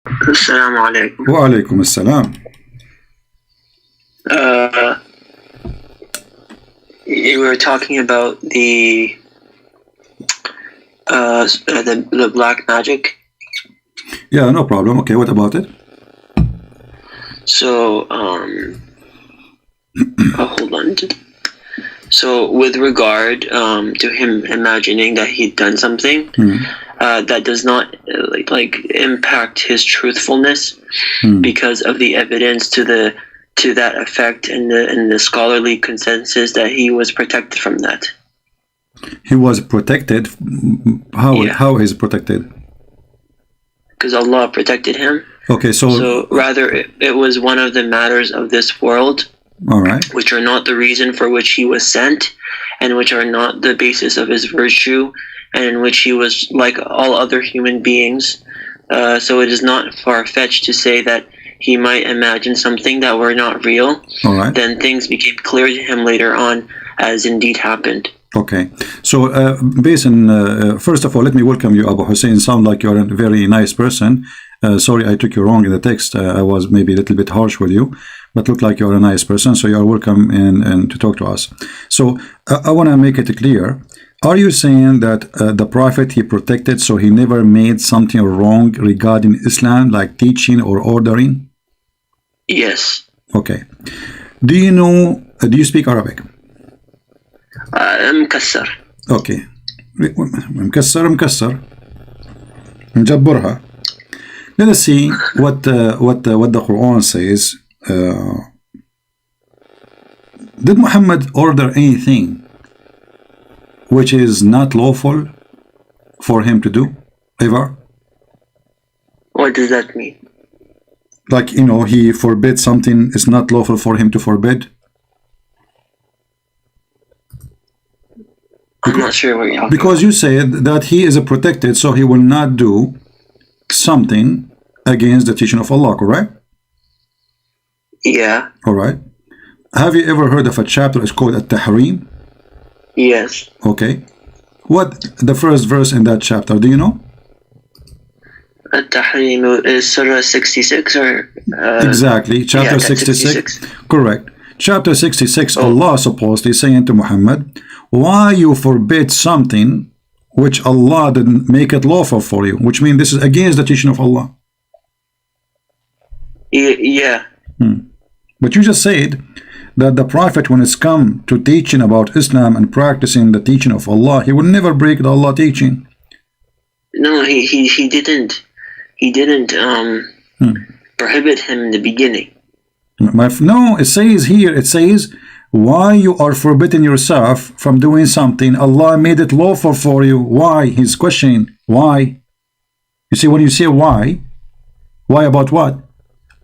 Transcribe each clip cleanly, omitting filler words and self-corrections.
Assalamu alaikum. Wa alaikum assalam. You were talking about the black magic. Yeah, no problem. Okay, what about it? So, hold on. So, with regard to him imagining that he'd done something, that does not impact his truthfulness because of the evidence to that effect and the scholarly consensus that he was protected from that. He was protected. How is protected? Because Allah protected him. Okay, so rather it was one of the matters of this world, all right, which are not the reason for which he was sent, and which are not the basis of his virtue, and in which he was like all other human beings. So it is not far-fetched to say that he might imagine something that were not real. All right. Then things became clear to him later on, as indeed happened. Okay, so first of all, let me welcome you, Abu Hussein. Sound like you're a very nice person. Sorry, I took you wrong in the text. I was maybe a little bit harsh with you, but look like you're a nice person. So you are welcome and to talk to us. So I want to make it clear. Are you saying that the Prophet he protected, so he never made something wrong regarding Islam, like teaching or ordering? Yes. Okay. Do you speak Arabic? مكسر. Okay. مكسر نجبرها. Let us see what the Quran says. Did Muhammad order anything which is not lawful for him to do ever? What does that mean? Like, he forbid something is not lawful for him to forbid. I'm not sure what you're talking because you said that he is a protected, so he will not do something against the teaching of Allah, correct? Yeah. All right. Have you ever heard of a chapter it's called At-Tahrim? Yes. Okay. What the first verse in that chapter, do you know? At-Tahrim is Surah 66 or... exactly, chapter 66. Correct. Chapter 66, Allah supposedly saying to Muhammad, why you forbid something which Allah didn't make it lawful for you, which means this is against the teaching of Allah. Yeah. But you just said that the Prophet, when it's come to teaching about Islam and practicing the teaching of Allah, he would never break the Allah teaching. No, he didn't. He didn't prohibit him in the beginning. No, it says here, it says, why you are forbidding yourself from doing something Allah made it lawful for you. Why? He's questioning. Why? You see, when you say why about what?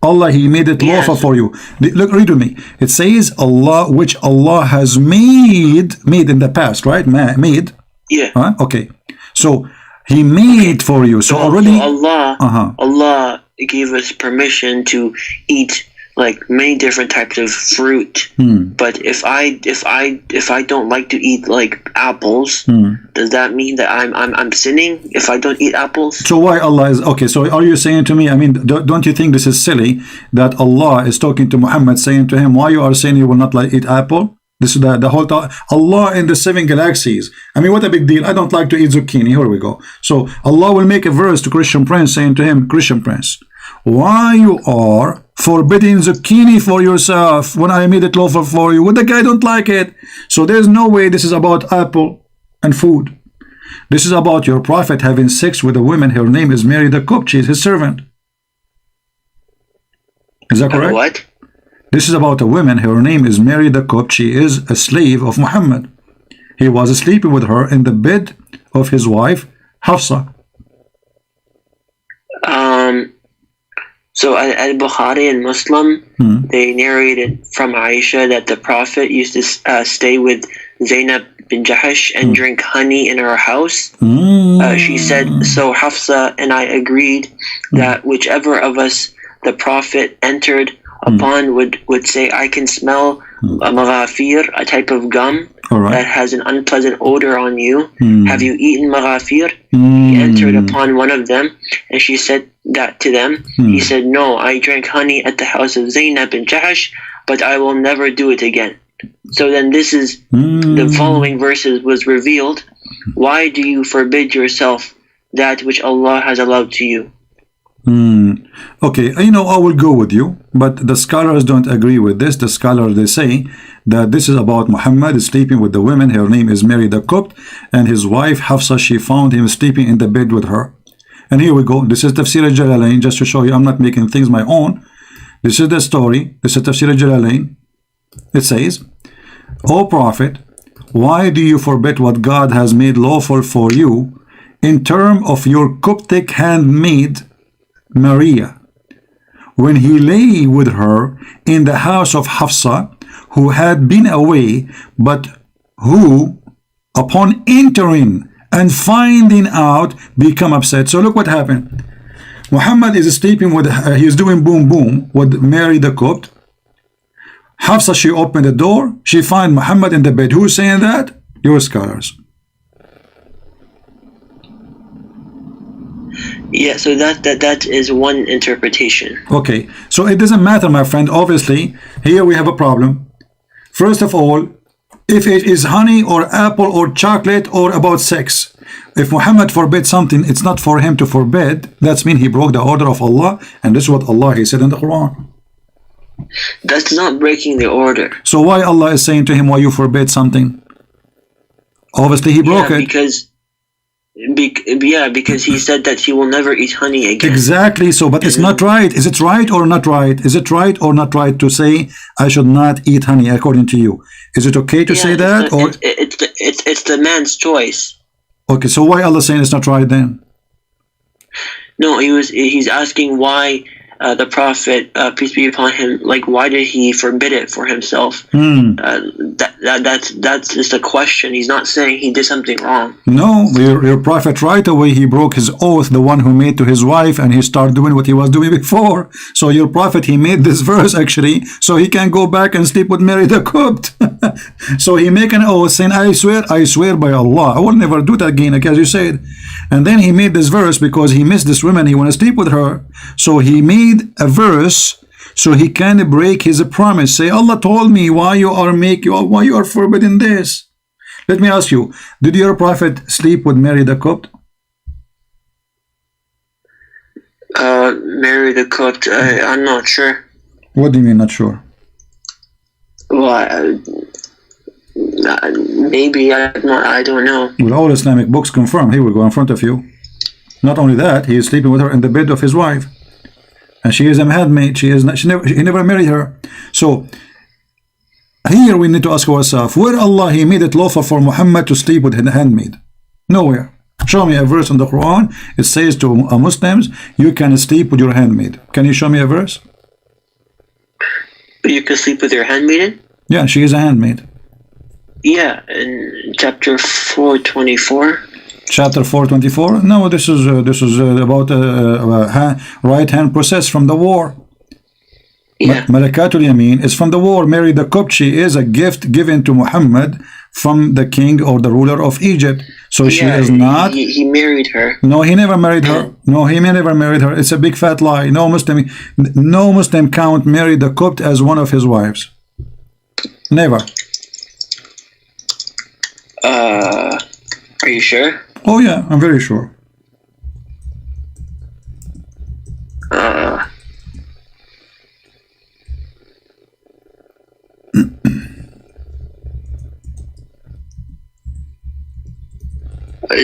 Allah, he made it lawful for you. Look, read with me. It says Allah, which Allah has made in the past, right? Made. Yeah. Huh? Okay. So he made for you. So already Allah gave us permission to eat like many different types of fruit, but if I don't like to eat like apples, does that mean that I'm sinning if I don't eat apples? So why Allah is okay? So are you saying to me? I mean, don't you think this is silly that Allah is talking to Muhammad, saying to him, why you are saying you will not like eat apple? This is the whole Allah in the 7 galaxies. I mean, what a big deal. I don't like to eat zucchini. Here we go. So Allah will make a verse to Christian Prince saying to him, Christian Prince, why you are forbidding zucchini for yourself when I made it lawful for you? Well, the guy don't like it. So there's no way this is about apple and food. This is about your Prophet having sex with a woman. Her name is Mary the Copt. She is his servant. Is that correct? What? This is about a woman. Her name is Mary the Copt. She is a slave of Muhammad. He was sleeping with her in the bed of his wife, Hafsa. So Al-Bukhari and Muslim, they narrated from Aisha that the Prophet used to stay with Zainab bin Jahash and drink honey in her house. She said, so Hafsa and I agreed that whichever of us the Prophet entered upon would say, I can smell a maghafir, a type of gum that has an unpleasant odor on you. Have you eaten maghafir? He entered upon one of them, and she said that to them. He said, no, I drank honey at the house of Zainab bin Jahash, but I will never do it again. So then this is, the following verses was revealed. Why do you forbid yourself that which Allah has allowed to you? Okay, I will go with you, but the scholars don't agree with this. The scholars, they say that this is about Muhammad sleeping with the women. Her name is Mary the Copt, and his wife Hafsa, she found him sleeping in the bed with her. And here we go. This is Tafsir al-Jalalain, just to show you I'm not making things my own. This is the story. This is Tafsir al-Jalalain. It says, O Prophet, why do you forbid what God has made lawful for you in terms of your Coptic handmaid Maria, when he lay with her in the house of Hafsa, who had been away, but who, upon entering and finding out, become upset. So look what happened. Muhammad is sleeping with, he's doing boom boom with Mary the Copt. Hafsa, she opened the door, she find Muhammad in the bed. Who's saying that? Your scholars. Yeah, so that is one interpretation. Okay, so it doesn't matter, my friend. Obviously, here we have a problem. First of all, if it is honey or apple or chocolate or about sex, if Muhammad forbid something, it's not for him to forbid. That's mean he broke the order of Allah, and this is what Allah he said in the Quran. That's not breaking the order. So why Allah is saying to him, why you forbid something? Obviously he broke it. Because he said that he will never eat honey again. Exactly. So, but it's not right. Is it right or not right? Is it right or not right to say I should not eat honey according to you? Is it okay to say that? Or it's the man's choice. Okay. So why Allah saying it's not right then? No, he's asking why the Prophet, peace be upon him, like why did he forbid it for himself? That's just a question. He's not saying he did something wrong. No, your Prophet right away he broke his oath, the one who made to his wife, and he started doing what he was doing before. So your Prophet he made this verse actually so he can go back and sleep with Mary the Copt. So he make an oath saying, I swear by Allah, I will never do that again, like as you said. And then he made this verse because he missed this woman, he want to sleep with her. So he made a verse so he can break his promise. Say, Allah told me, why you are forbidding this? Let me ask you, did your Prophet sleep with Mary the Copt? Mary the Copt, I'm not sure. What do you mean not sure? Well, maybe, I don't know. Well, all Islamic books confirm. Here we go in front of you. Not only that, he is sleeping with her in the bed of his wife. And she is a handmaid. He never married her. So here we need to ask ourselves, where Allah he made it lawful for Muhammad to sleep with a handmaid? Nowhere. Show me a verse in the Quran. It says to Muslims, you can sleep with your handmaid. Can you show me a verse? You can sleep with your handmaiden? Yeah, she is a handmaid. Yeah, in chapter 424. Chapter 424? No, this is about right hand process from the war. Yeah. Malakatul Yamin is from the war. Mary the Copt, she is a gift given to Muhammad from the king or the ruler of Egypt. So she is not. He married her. No, he never married her. No, he never married her. It's a big fat lie. No Muslim count Mary the Copt as one of his wives. Never. Are you sure? Oh yeah, I'm very sure.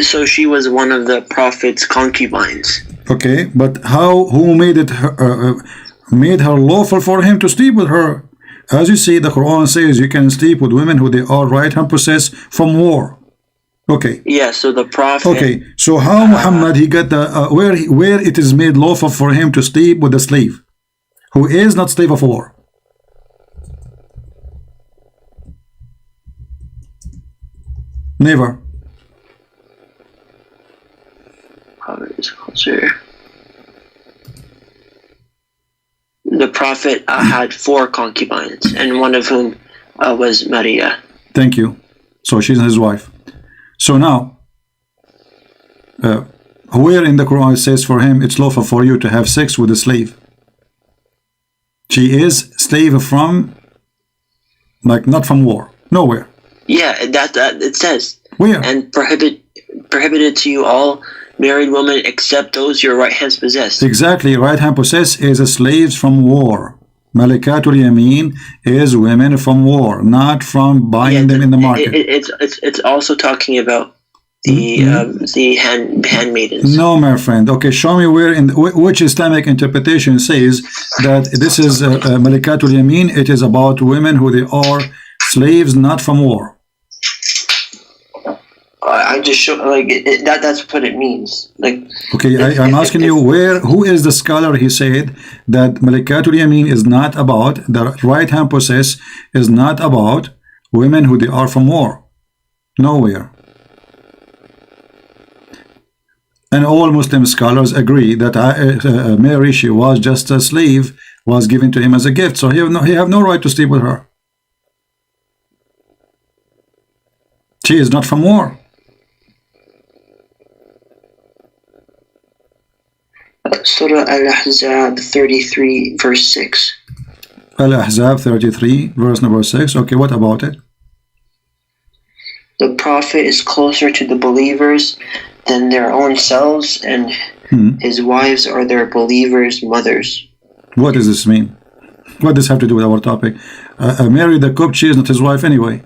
So she was one of the Prophet's concubines. Okay, but who made it made her lawful for him to sleep with her? As you see, the Quran says you can sleep with women who they are right hand possessed from war. Okay. Yeah, so the Prophet. Okay, so how Muhammad he got the where it is made lawful for him to sleep with a slave who is not slave of war? Never. The Prophet had 4 concubines, and one of whom was Maria. Thank you. So she's his wife. So now, where in the Quran it says for him it's lawful for you to have sex with a slave? She is slave from, like, not from war. Nowhere. Yeah, that it says. Where? And prohibited to you all married women except those your right hands possess. Exactly. Right hand possess is slaves from war. Malikatul Yamin is women from war, not from buying them in the market. It's also talking about the handmaidens. No, my friend. Okay, show me where in which Islamic interpretation says that this is Malikatul Yamin. It is about women who they are slaves, not from war. I just show that's what it means. Like, okay, I'm asking you who is the scholar? He said that Malikatul Yamin is not about the right hand possess is not about women who they are from war. Nowhere. And all Muslim scholars agree that Mary, she was just a slave, was given to him as a gift, so he have no right to sleep with her. She is not from war. Surah Al-Ahzab 33 verse 6. Al-Ahzab 33 verse number 6. Okay, what about it? The Prophet is closer to the believers than their own selves, and his wives are their believers' mothers. What does this mean? What does this have to do with our topic? Mary the Copt, she is not his wife anyway.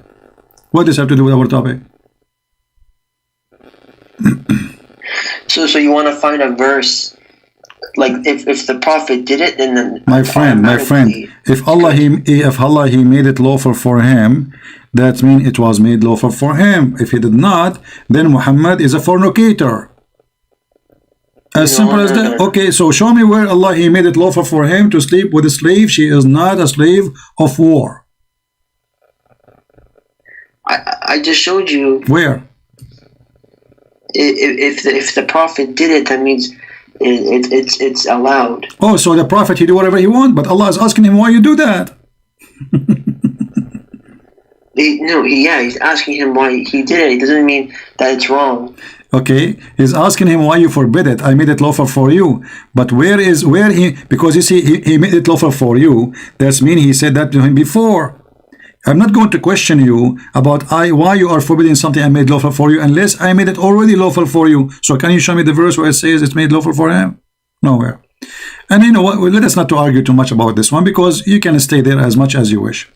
What does this have to do with our topic? So you want to find a verse, like if the Prophet did it, then my friend, if Allah he made it lawful for him, that means it was made lawful for him. If he did not, then Muhammad is a fornicator. As simple as that. Okay, so show me where Allah he made it lawful for him to sleep with a slave. She is not a slave of war. I just showed you. Where? If the Prophet did it, that means it's allowed. Oh, so the Prophet, he do whatever he wants, but Allah is asking him why you do that. He's asking him why he did it. It doesn't mean that it's wrong. Okay, he's asking him why you forbid it. I made it lawful for you. But because you see, he made it lawful for you. That means he said that to him before. I'm not going to question you about why you are forbidding something I made lawful for you unless I made it already lawful for you. So can you show me the verse where it says it's made lawful for him? Nowhere. And you know what? Let us not to argue too much about this one, because you can stay there as much as you wish.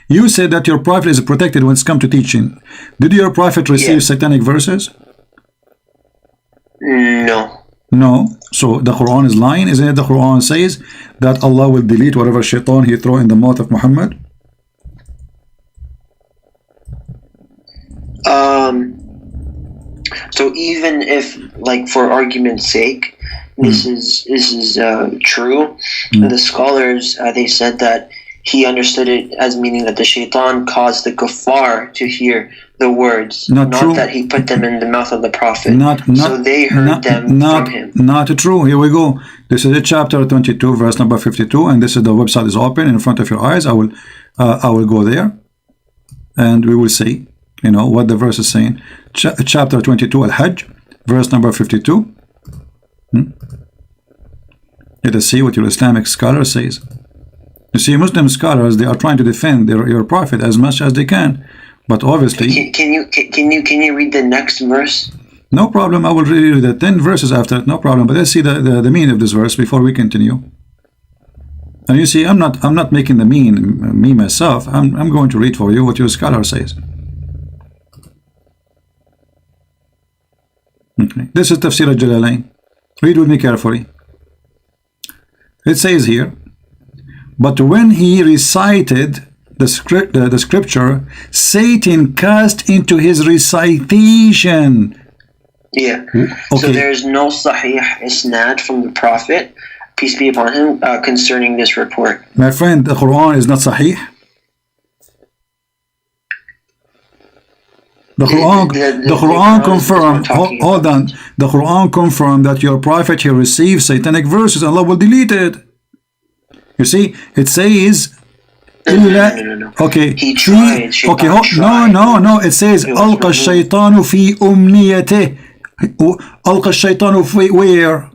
You said that your prophet is protected when it's come to teaching. Did your prophet receive satanic verses? No. No. So the Quran is lying, isn't it? The Quran says that Allah will delete whatever shaitan he throw in the mouth of Muhammad. So even if, like, for argument's sake, this is true, the scholars they said that he understood it as meaning that the shaitan caused the kuffar to hear the words, not that he put them in the mouth of the Prophet. So they heard them from him. Not true. Here we go. This is chapter 22, verse number 52, and this is the website is open in front of your eyes. I will go there, and we will see, you know, what the verse is saying. Chapter 22, Al-Hajj, verse number 52. Let us see what your Islamic scholar says. You see, Muslim scholars, they are trying to defend your prophet as much as they can, but obviously. Can you read the next verse? No problem. I will read the 10 verses after it. No problem. But let's see the meaning of this verse before we continue. And you see, I'm not making the mean me myself. I'm going to read for you what your scholar says. Okay. This is Tafsir al-Jalalain. Read with me carefully. It says here, but when he recited the scripture, Satan cast into his recitation. Yeah. Okay. So there's no sahih isnad from the Prophet, peace be upon him, concerning this report. My friend, the Quran is not sahih. The Quran confirmed. Hold on. The Quran confirmed that your prophet, he received satanic verses. Allah will delete it. You see, it says No. Okay. He tried. Okay. No. It says ألقى الشيطان في أمنيته. ألقى الشيطان في where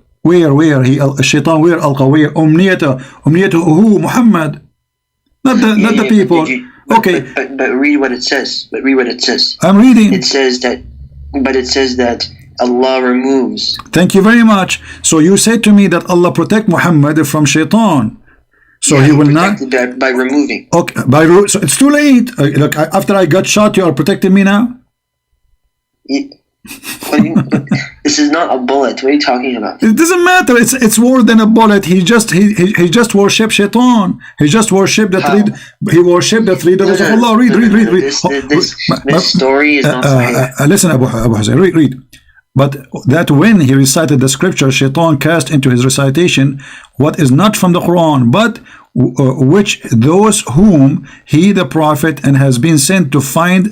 he الشيطان where ألقى where أمنيته who Muhammad, not the people. Okay. But read what it says. I'm reading. It says that Allah removes. Thank you very much. So you said to me that Allah protect Muhammad from shaitan. So he will not by removing. Okay, so it's too late. Look, after I got shot, you are protecting me now. This is not a bullet. What are you talking about? It doesn't matter. It's more than a bullet. He just worshipped shaitan. He just worshipped the three. He worshipped the three daughters of Allah. Read. This story is not sahih. Listen, Abu Hussein. Read. But that when he recited the scripture, shaitan cast into his recitation what is not from the Quran, but which those whom he, the Prophet, and has been sent to find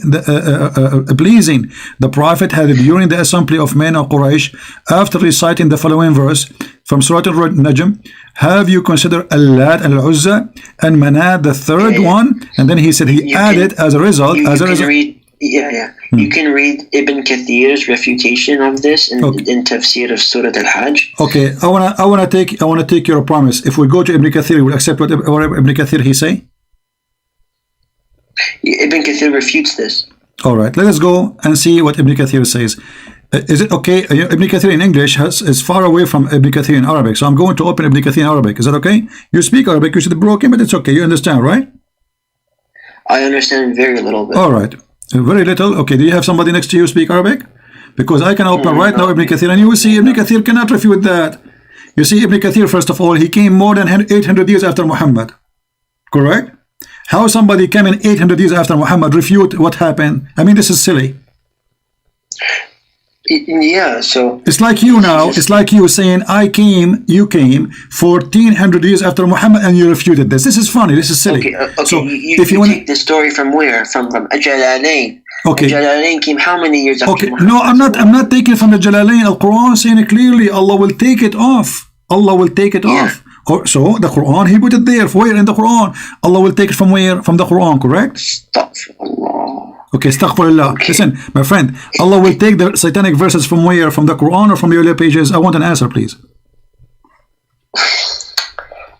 pleasing. The Prophet had during the assembly of men of Quraysh, after reciting the following verse from Surah Al-Najm, have you considered Al-Lat and Al-Uzza and Manat, the third one? And then he said he added as a result. You can read Ibn Kathir's refutation of this in Tafsir of Surah Al-Hajj. Okay, I wanna take your promise. If we go to Ibn Kathir, we'll accept what Ibn Kathir he say. Ibn Kathir refutes this. All right, let us go and see what Ibn Kathir says. Is it okay? Ibn Kathir in English is far away from Ibn Kathir in Arabic, so I'm going to open Ibn Kathir in Arabic. Is that okay? You speak Arabic, you should be broken, but it's okay. You understand, right? I understand very little bit. All right. Very little. Okay, do you have somebody next to you speak Arabic? Because I can open right now Ibn Kathir, and you will see Ibn Kathir cannot refute that. You see, Ibn Kathir, first of all, he came more than 800 years after Muhammad. Correct? How somebody came in 800 years after Muhammad refute what happened? I mean, this is silly. Yeah, so it's like you now. It's like you saying you came 1400 years after Muhammad and you refuted this. This is funny. This is silly. Okay. So you take the story from where? From Jalalain. Okay. Jalalain came how many years after Muhammad? No, I'm not taking from the Jalalain. Al Quran saying it clearly. Allah will take it off. Allah will take it off. So the Quran, he put it there. Where in the Quran? Allah will take it from where? From the Quran, correct? Astaghfirullah. Okay, astaghfirullah. Okay. Listen, my friend, Allah will take the satanic verses from where? From the Quran or from the earlier pages? I want an answer, please.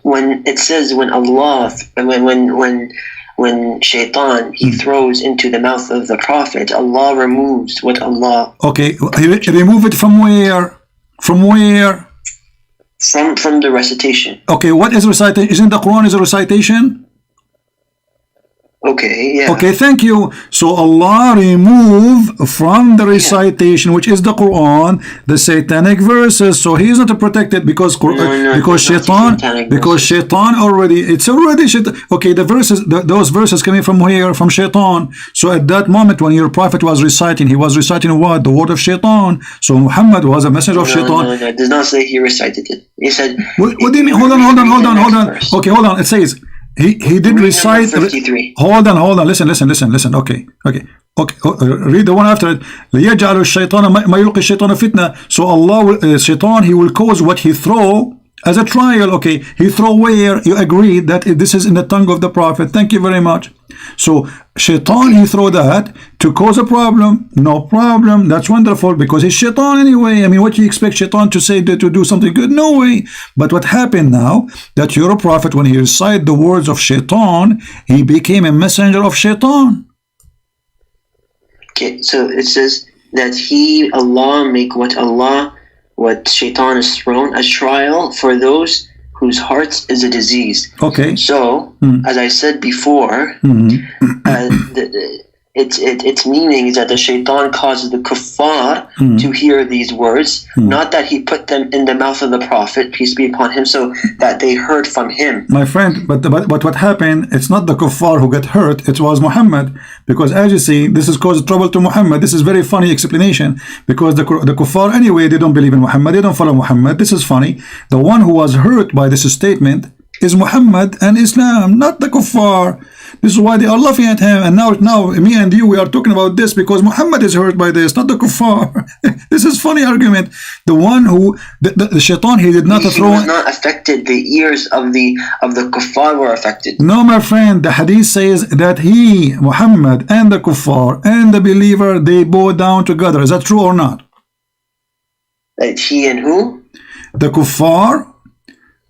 When it says when shaitan he throws into the mouth of the Prophet, Allah removes what Allah. Okay, he remove it from where? From where? From the recitation. Okay, what is recitation? Isn't the Quran is a recitation? Okay, yeah. Okay, thank you. So Allah remove from the recitation, which is the Quran, the satanic verses. So he is not protected because shaitan already, it's already shaitan. Okay, the verses, those verses coming from where? From shaitan. So at that moment when your Prophet was reciting, he was reciting what? The word of shaitan. So Muhammad was a messenger of shaitan. No, it does not say he recited it. He said. What do you mean? Hold on. Okay, hold on. It says. He did recite. Hold on. Listen. Okay. Read the one after it. لِيَجْعَلُ الشَّيْطَانَ مَا يُلْقِي الشَّيْطَانَ فِتْنَةً. So Allah will, shaitan, he will cause what he throw as a trial. Okay, he throw where? You agree that this is in the tongue of the Prophet. Thank you very much. So shaitan, he throw that to cause a problem. No problem. That's wonderful because he's shaitan anyway. I mean, what do you expect shaitan to say to do something good? No way. But what happened now that your Prophet, when he recited the words of shaitan, he became a messenger of shaitan. Okay, so it says that Allah make what shaitan is thrown as trial for those whose hearts is a disease. Okay. So, as I said before, its meaning is that the shaitan causes the kuffar to hear these words, not that he put them in the mouth of the Prophet, peace be upon him, so that they heard from him. My friend, but what happened, it's not the kuffar who got hurt, it was Muhammad. Because as you see, this has caused trouble to Muhammad. This is very funny explanation. Because the kuffar, anyway, they don't believe in Muhammad, they don't follow Muhammad. This is funny. The one who was hurt by this statement is Muhammad and Islam, not the kuffar. This is why they are laughing at him. And now me and you, we are talking about this because Muhammad is hurt by this, not the kuffar. This is funny argument. The one who the shaitan, he did not throw. He was not affected. The ears of the kuffar were affected. No, my friend. The hadith says that he, Muhammad, and the kuffar and the believer, they bow down together. Is that true or not? Like he and who? The kuffar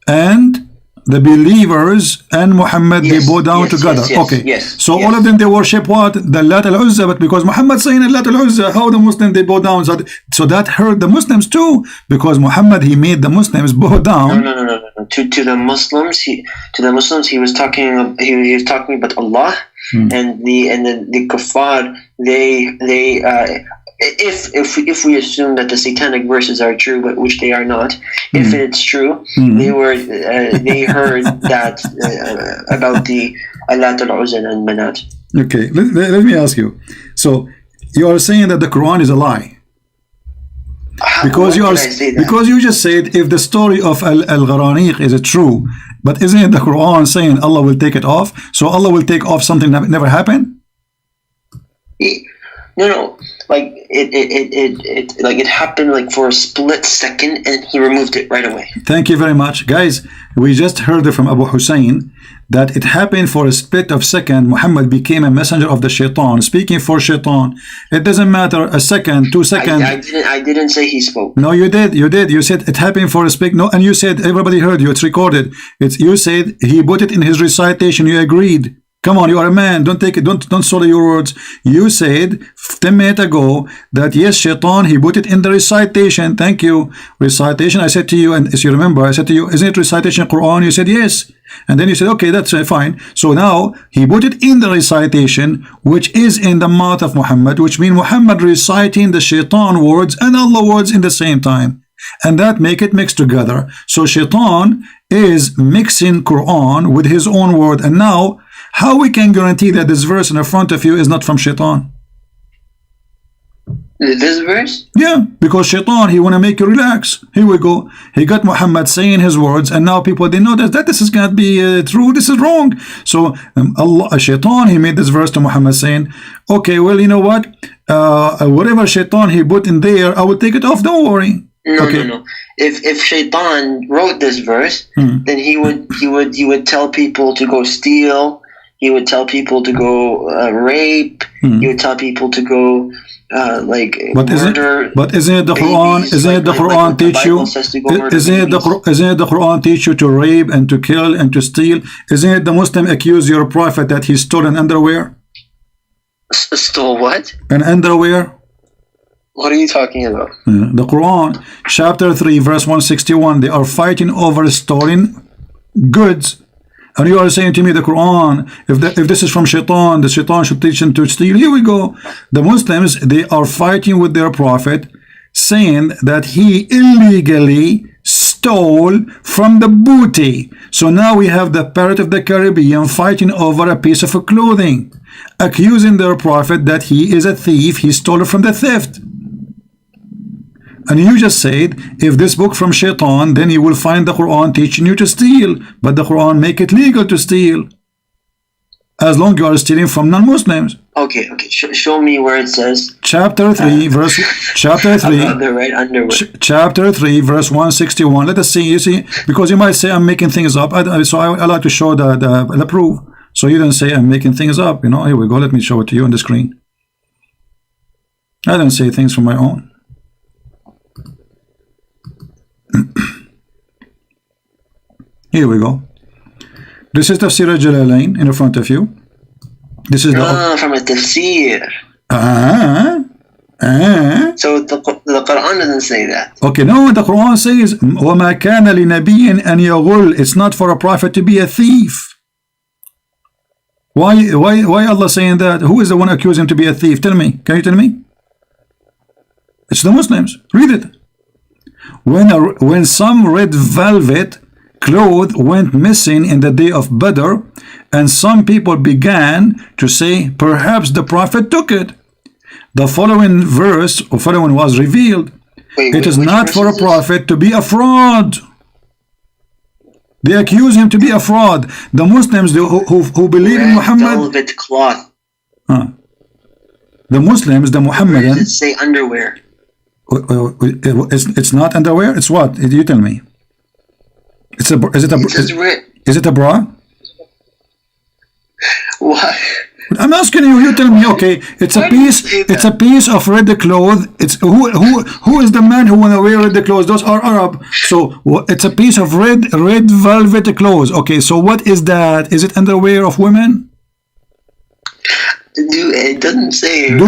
and the believers and Muhammad, yes, they bow down yes, together. Yes, okay. Yes, so all of them, they worship what? The Lat al-Uzza. But because Muhammad saying Lat al-Uzza, how the Muslims, they bow down? So that hurt the Muslims too. Because Muhammad, he made the Muslims bow down. No. To the Muslims, he was talking. He was talking about Allah and the kuffar. If we assume that the satanic verses are true, but which they are not, if it's true, they heard that about the Lat al-Uzza and Manat. Okay, let me ask you. So you are saying that the Quran is a lie? Because you just said if the story of al-Gharaniq is true, but isn't it the Quran saying Allah will take it off? So Allah will take off something that never happened? No. Like it happened like for a split second, and he removed it right away. Thank you very much, guys. We just heard from Abu Hussein that it happened for a split of second. Muhammad became a messenger of the shaitan, speaking for shaitan. It doesn't matter a second, 2 seconds. I didn't say he spoke. No, you did. You said it happened for a split. No, and you said everybody heard you. It's recorded. You said he put it in his recitation. You agreed. Come on, you are a man. Don't take it. Don't swallow your words. You said 10 minutes ago that yes, shaitan, he put it in the recitation. Thank you. Recitation. I said to you, and as you remember, I said to you, isn't it recitation Quran? You said yes. And then you said, okay, that's fine. So now he put it in the recitation, which is in the mouth of Muhammad, which means Muhammad reciting the shaitan words and Allah words in the same time. And that make it mix together. So shaitan is mixing Quran with his own word. And now, how we can guarantee that this verse in the front of you is not from shaitan? This verse? Yeah, because shaitan, he want to make you relax. Here we go. He got Muhammad saying his words, and now people, they know that this is going to be true. This is wrong. So shaitan, he made this verse to Muhammad saying, okay, well, you know what? Whatever shaitan he put in there, I will take it off. Don't worry. No. If shaitan wrote this verse, then he would tell people to go steal. He would tell people to go rape. He would tell people to go murder. But isn't it the Quran? Isn't it the Quran teach you? Isn't it the Quran teach you to rape and to kill and to steal? Isn't it the Muslim accuse your prophet that he stole an underwear? Stole what? An underwear. What are you talking about? The Quran, chapter 3, verse 161. They are fighting over stolen goods. And you are saying to me the Quran, if this is from shaitan, the shaitan should teach them to steal. Here we go. The Muslims, they are fighting with their prophet, saying that he illegally stole from the booty. So now we have the Pirate of the Caribbean fighting over a piece of clothing, accusing their prophet that he is a thief, he stole it from the theft. And you just said, if this book from shaitan, then you will find the Quran teaching you to steal. But the Quran make it legal to steal, as long as you are stealing from non-Muslims. Okay. Show me where it says. Chapter 3, verse. Chapter 3. About the right underwear. Chapter 3, verse 161. Let us see. You see, because you might say I'm making things up. So I like to show the proof. So you don't say I'm making things up. You know. Here we go. Let me show it to you on the screen. I don't say things from my own. Here we go. This is Tafsir al-Jalalain in front of you. This is from a tafsir. So the Quran doesn't say that. Okay, no, the Quran says وَمَا كَانَ لِنَبِيٍّ أَنْ يَغُلْ. It's not for a prophet to be a thief. Why Allah saying that? Who is the one accusing him to be a thief? Tell me. Can you tell me? It's the Muslims. Read it. When some red velvet cloth went missing in the day of Badr, and some people began to say, perhaps the prophet took it. The following verse or following was revealed. It is not for a prophet to be a fraud. They accuse him to be a fraud. The Muslims who believe in Muhammad. Velvet cloth. The Muslims, the Muhammadans. Where does it say underwear? It's not underwear. It's what? You tell me. Is it a bra? Why? I'm asking you. You tell me. Okay, it's a piece. It's a piece of red cloth. It's who is the man who wanna wear red clothes? Those are Arab. So it's a piece of red velvet clothes. Okay, so what is that? Is it underwear of women? Dude, it doesn't say. Do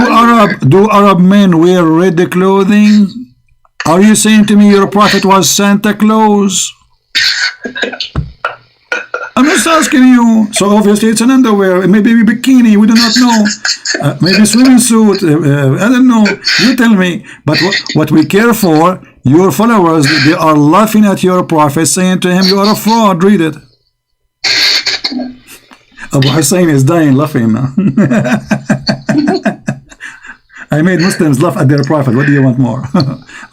Arab men wear red clothing? Are you saying to me your prophet was Santa Claus? I'm just asking you. So obviously it's an underwear, maybe a bikini, we do not know. Maybe swimming suit, I don't know. You tell me. But what we care for, your followers, they are laughing at your prophet, saying to him, you are a fraud. Read it. Abu Hussein is dying laughing now. I made Muslims laugh at their prophet. What do you want more?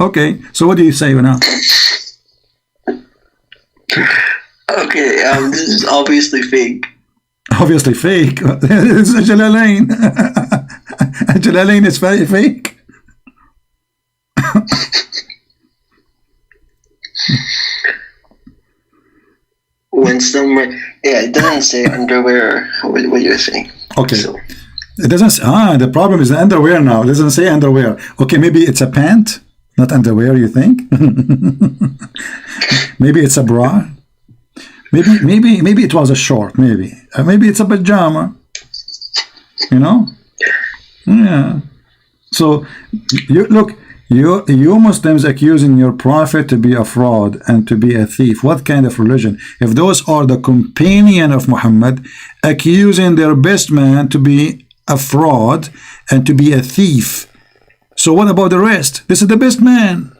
Okay, so what do you say now? Okay, this is obviously fake. Obviously fake. It's Jalalain. Jalalain is fake. When someone, yeah, it doesn't say underwear. What you're saying? Okay. So. It doesn't. The problem is the underwear now. It doesn't say underwear. Okay, maybe it's a pant, not underwear. You think? Maybe it's a bra. Maybe it was a short. Maybe it's a pajama. You know? Yeah. So you look. You Muslims accusing your prophet to be a fraud and to be a thief. What kind of religion? If those are the companion of Muhammad, accusing their best man to be a fraud and to be a thief. So what about the rest? This is the best man.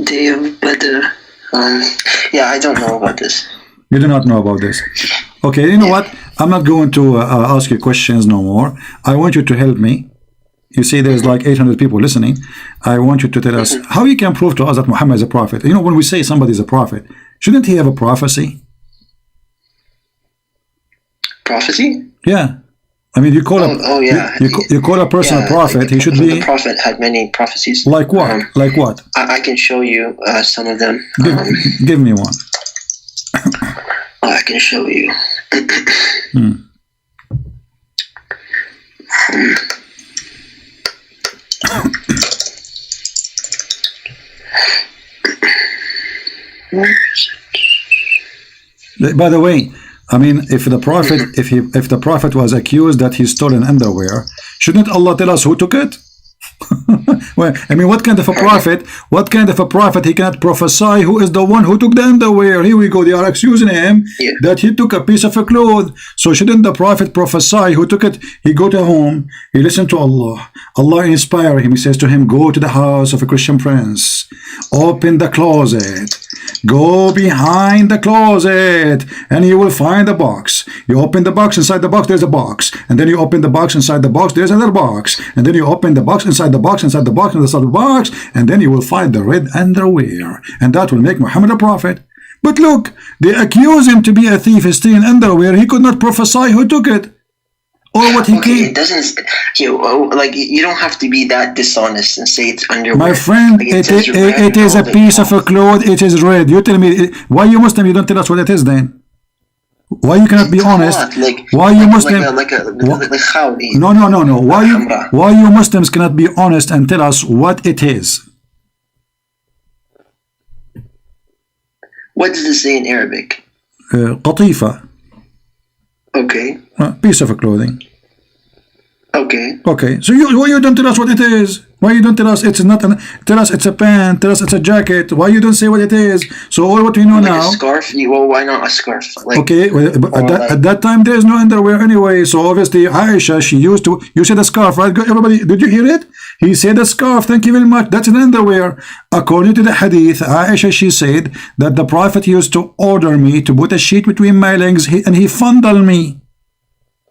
Day of Buda'ah. Yeah, I don't know about this. You do not know about this. Okay, you know what? I'm not going to ask you questions no more. I want you to help me. You see, there's like 800 people listening. I want you to tell us how you can prove to us that Muhammad is a prophet. You know, when we say somebody is a prophet, shouldn't he have a prophecy? Prophecy? Yeah. I mean, you call you call a person a prophet. Like he should be. The prophet had many prophecies. Like what? Like what? I can show you some of them. Give me one. I can show you. By the way, I mean, if the prophet was accused that he stole an underwear, shouldn't Allah tell us who took it? Well, I mean, what kind of a prophet? What kind of a prophet? He cannot prophesy who is the one who took the underwear. Here we go. They are accusing him that he took a piece of a cloth. So shouldn't the prophet prophesy who took it? He go to home. He listen to Allah. Allah inspire him. He says to him, go to the house of a Christian prince. Open the closet. Go behind the closet and you will find a box. You open the box, inside the box there's a box, and then you open the box, inside the box there's another box, and then you open the box, inside the box, inside the box, inside the box, and then you will find the red underwear, and that will make Muhammad a prophet. But look, they accuse him to be a thief, stealing underwear. He could not prophesy who took it. Or what he came. It doesn't. Like you don't have to be that dishonest and say it's underwear. My friend, like it is a piece of a cloth. It is red. You tell me why you Muslim? You don't tell us what it is then. Why you cannot be honest? Why you Muslim? Like khawdi. No. Why you Muslims cannot be honest and tell us what it is? What does it say in Arabic? قطيفة. Okay. Piece of clothing. Okay. Okay. So why you don't tell us what it is? Why you don't tell us it's not tell us it's a pant, tell us it's a jacket? Why you don't say what it is? So all what we know now. A scarf? Well, why not a scarf? Okay, but at that time there is no underwear anyway. So obviously Aisha, she used to. You said a scarf, right? Everybody, did you hear it? He said a scarf. Thank you very much. That's an underwear. According to the hadith, Aisha, she said that the Prophet used to order me to put a sheet between my legs and he fondled me.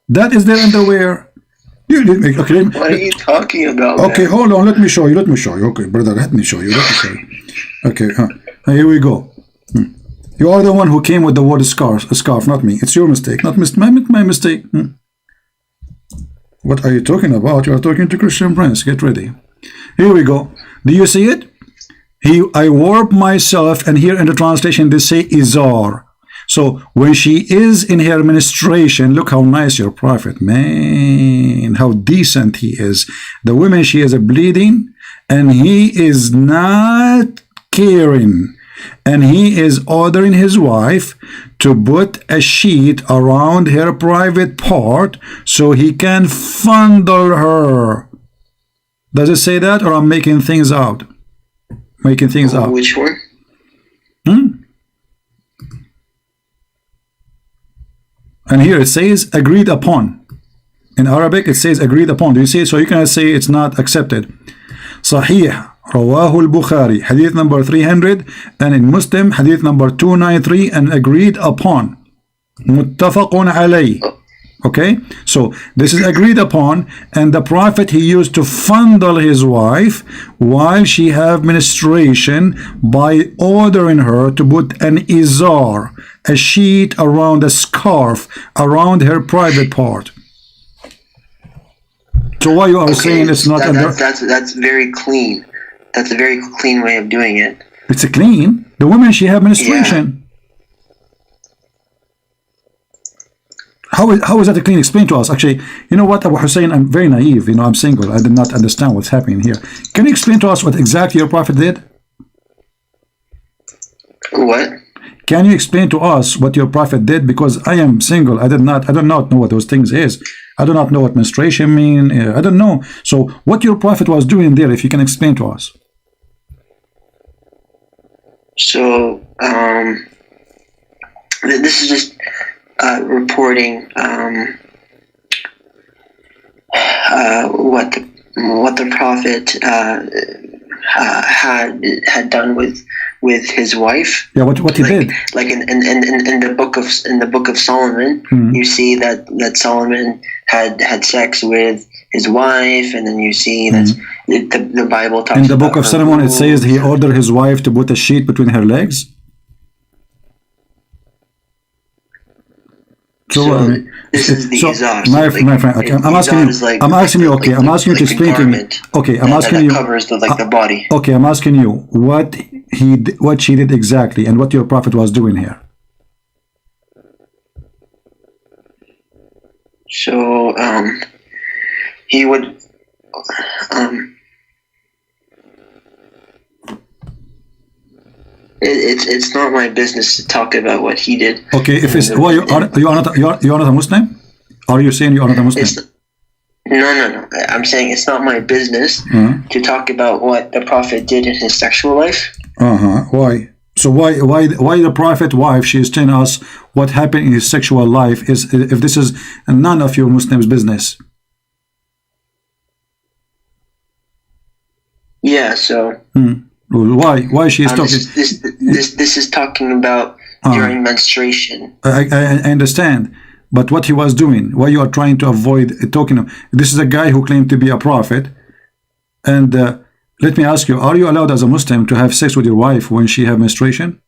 That is their underwear. You didn't make, okay. What are you talking about? Okay, man? hold on. Let me show you. Let me show you. Okay, brother, let me show you. Let me show you. Okay, here we go. You are the one who came with the word scarf, not me. It's your mistake, not my mistake. What are you talking about? You are talking to Christian Prince. Get ready. Here we go. Do you see it? I warp myself, and here in the translation they say izar. So when she is in her menstruation, look how nice your prophet, man, how decent he is. The woman, she is bleeding, and he is not caring. And he is ordering his wife to put a sheet around her private part so he can fondle her. Does it say that, or I'm making things out? Making things out. Which one? And here it says agreed upon. In Arabic it says agreed upon. Do you see it? So you cannot say it's not accepted. Sahih. Rawahu al-Bukhari, hadith number 300, and in Muslim, hadith number 293, and agreed upon. Muttafaqun alayh. Okay, so this is agreed upon, and the Prophet, he used to fondle his wife while she have menstruation by ordering her to put an izar, a sheet around, a scarf around her private part. So why you are saying it's not? That's very clean. That's a very clean way of doing it. It's a clean. The woman, she have menstruation. Yeah. How is that a clean? Explain to us. Actually, you know what, Abu Hussein, I'm very naive. You know, I'm single. I did not understand what's happening here. Can you explain to us what exactly your prophet did? What? Can you explain to us what your prophet did? Because I am single. I do not know what those things is. I do not know what menstruation mean. I don't know. So what your prophet was doing there, if you can explain to us. So, this is just reporting what the prophet had done with his wife. Yeah, what he did. Like in the book of Solomon, you see that Solomon had sex with his wife, and then you see that the Bible talks. In the book of Solomon, it says he ordered his wife to put a sheet between her legs. So this is the izar. My friend, okay, I'm asking you to explain to me. Okay, I'm asking you. That covers the body. Okay, I'm asking you what she did exactly, and what your prophet was doing here. So he would it's not my business to talk about what he did. Okay, if it's why you are not a Muslim? Are you saying you are not a Muslim? No. I'm saying it's not my business to talk about what the prophet did in his sexual life. Why? So why the prophet wife, she is telling us what happened in his sexual life, is if this is none of your Muslims' business? Yeah. So. Why she is talking? This is talking about during menstruation. I understand, but what he was doing, why you are trying to avoid talking? This is a guy who claimed to be a prophet, and let me ask you: are you allowed as a Muslim to have sex with your wife when she have menstruation?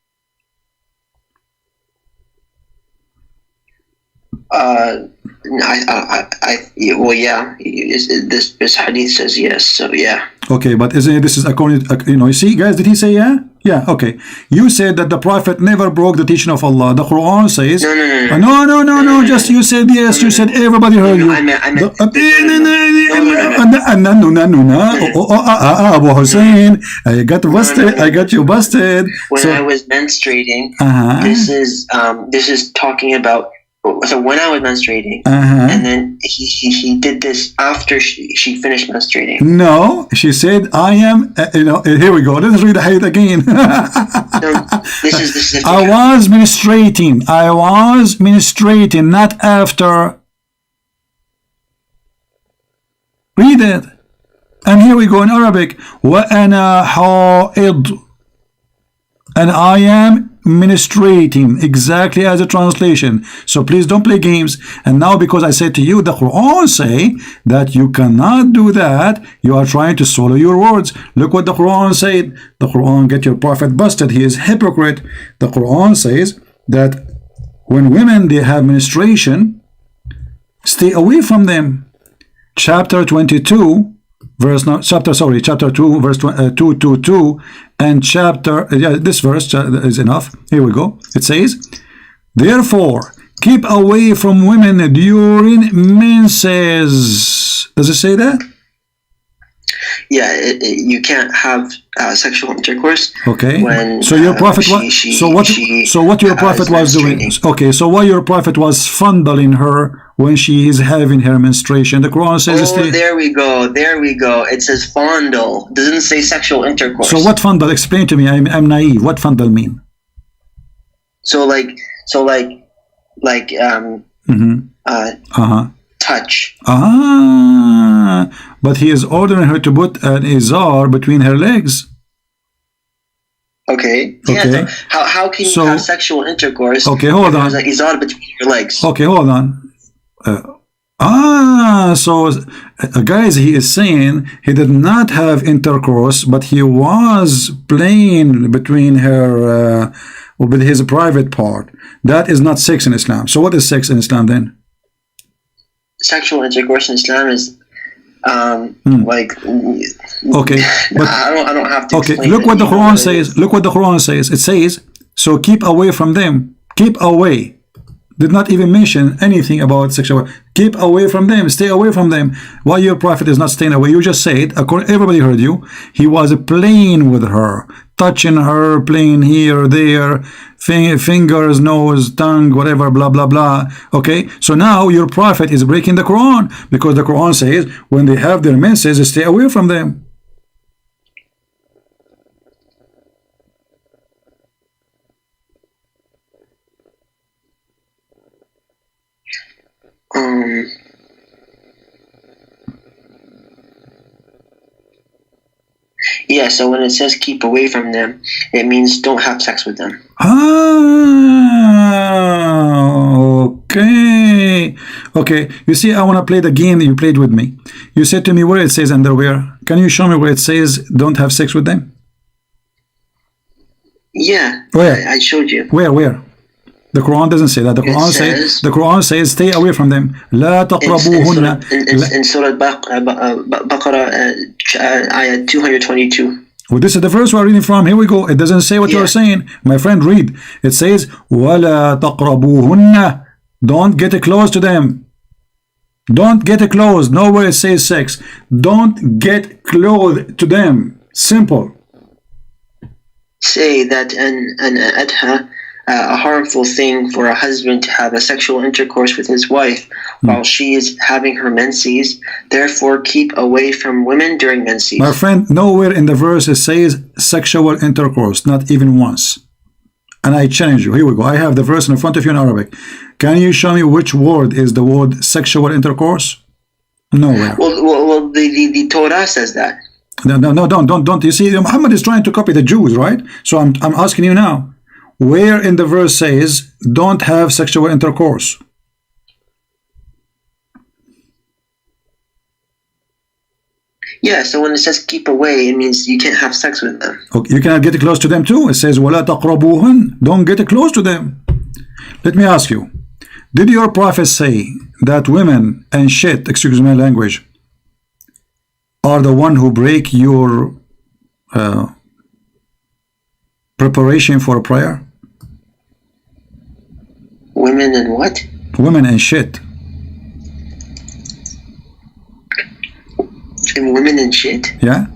Well, yeah. This hadith says yes, so yeah. Okay, but isn't it, this is according to, you see, guys, did he say yeah? Yeah, okay. You said that the prophet never broke the teaching of Allah. The Quran says no. Just you said yes. You said everybody heard you. Abu Hussein, I got busted. I got you busted. When I was menstruating, this is talking about. So when I was menstruating, and then he did this after she finished menstruating. No, she said, "I am." Here we go. Let's read the hadith again. This is. I was menstruating. Not after. Read it, and here we go in Arabic. وَأَنَا حَائِض, and I am ministrating, exactly as a translation. So please don't play games. And now because I said to you, the Quran say that you cannot do that, you are trying to swallow your words. Look what the Quran said. The Quran get your prophet busted. He is hypocrite. The Quran says that when women, they have menstruation, stay away from them. Chapter 22 verse chapter 2 verse 222 and chapter this verse is enough. Here we go. It says, therefore keep away from women during menses. Does it say that? Yeah, you can't have sexual intercourse. Okay. When, so your prophet what your prophet was doing? Okay. So what your prophet was fondling her when she is having her menstruation? The Quran says. Oh, there we go. There we go. It says fondle. It doesn't say sexual intercourse. So what fondle? Explain to me. I'm naive. What fondle mean? Touch. But he is ordering her to put an izar between her legs. Okay. Yeah. How can you have sexual intercourse? Okay, hold on. There's an izar between your legs. Okay, hold on. Guys, he is saying he did not have intercourse, but he was playing between her with his private part. That is not sex in Islam. So what is sex in Islam then? Sexual intercourse in Islam is like okay, but I don't have to okay, look what the Quran says. Look what the Quran says. It says, so keep away from them. Keep away. Did not even mention anything about sexual. Keep away from them. Stay away from them. Why your prophet is not staying away? You just said, everybody heard you. He was playing with her, touching her, playing here, there, fingers, nose, tongue, whatever, blah, blah, blah. Okay, so now your prophet is breaking the Quran because the Quran says when they have their menses, stay away from them. Yeah, so when it says keep away from them, it means don't have sex with them. Okay. Okay. You see, I want to play the game that you played with me. You said to me where it says underwear. Can you show me where it says don't have sex with them? Yeah. Where? I showed you. Where? The Quran doesn't say that. The Quran says stay away from them. لا تقربوهن. In Surah Baqarah, ayah 222. Well, this is the verse we're reading from. Here we go. It doesn't say what you're saying. My friend, read. It says, وَلَا تَقْرَبُوهُنَّ. Don't get close to them. Don't get close. Nowhere it says sex. Don't get close to them. Simple. Say that an adha, a harmful thing for a husband to have a sexual intercourse with his wife while she is having her menses. Therefore, keep away from women during menses. My friend, nowhere in the verse it says sexual intercourse, not even once. And I challenge you. Here we go. I have the verse in front of you in Arabic. Can you show me which word is the word sexual intercourse? Nowhere. Well, the Torah says that. No, don't. You see, Muhammad is trying to copy the Jews, right? So I'm asking you now. Where in the verse says don't have sexual intercourse? Yeah, so when it says keep away, it means you can't have sex with them. Okay, you cannot get close to them too. It says وَلَا تَقْرَبُوهُنْ. Don't get close to them. Let me ask you, did your prophet say that women and shit, excuse my language, are the one who break your preparation for a prayer? Women and what? Women and shit. And women and shit? Yeah.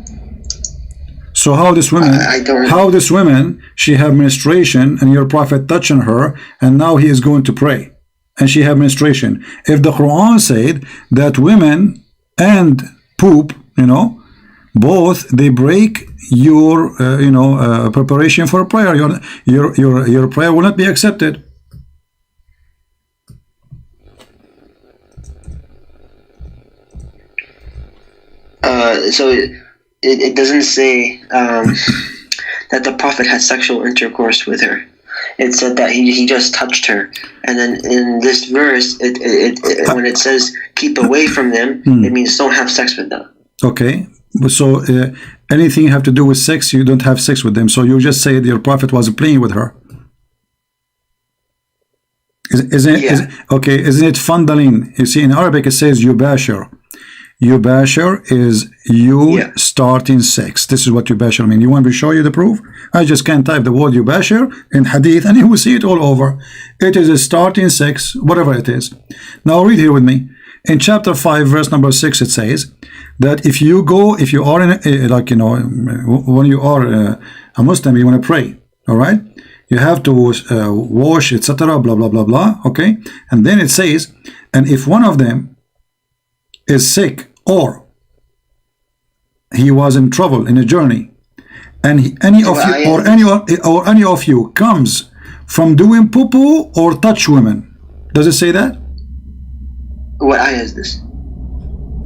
So how this woman, she have menstruation and your prophet touching her and now he is going to pray and she have menstruation. If the Quran said that women and poop, both they break your preparation for a prayer, your prayer will not be accepted. So it doesn't say that the prophet had sexual intercourse with her. it said that he just touched her. And then in this verse, when it says keep away from them, it means don't have sex with them. Okay. So anything you have to do with sex, you don't have sex with them. So you just say your prophet was playing with her. Isn't it fondling? You see, in Arabic it says yubashir. Yubashir is you starting sex. This is what yubashir means. You want me to show you the proof? I just can type the word yubashir in hadith and you will see it all over. It is a starting sex, whatever it is. Now read here with me. In chapter 5, verse number 6, it says that if you are in like, you know, when you are a Muslim, you want to pray, all right? You have to wash, etc., blah, blah, blah, blah, okay? And then it says, and if one of them is sick or he was in trouble in a journey, and any of you comes from doing poo-poo or touch women, does it say that? What ayah is this?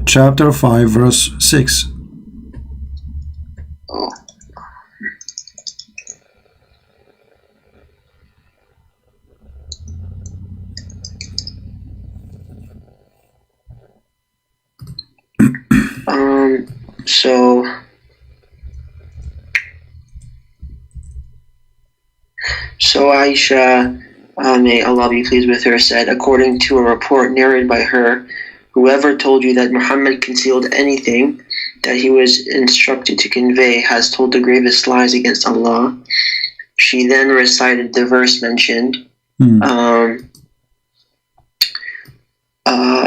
Chapter 5, verse 6. Oh. So Aisha, may Allah be pleased with her, said, according to a report narrated by her, whoever told you that Muhammad concealed anything that he was instructed to convey has told the gravest lies against Allah. She then recited the verse mentioned.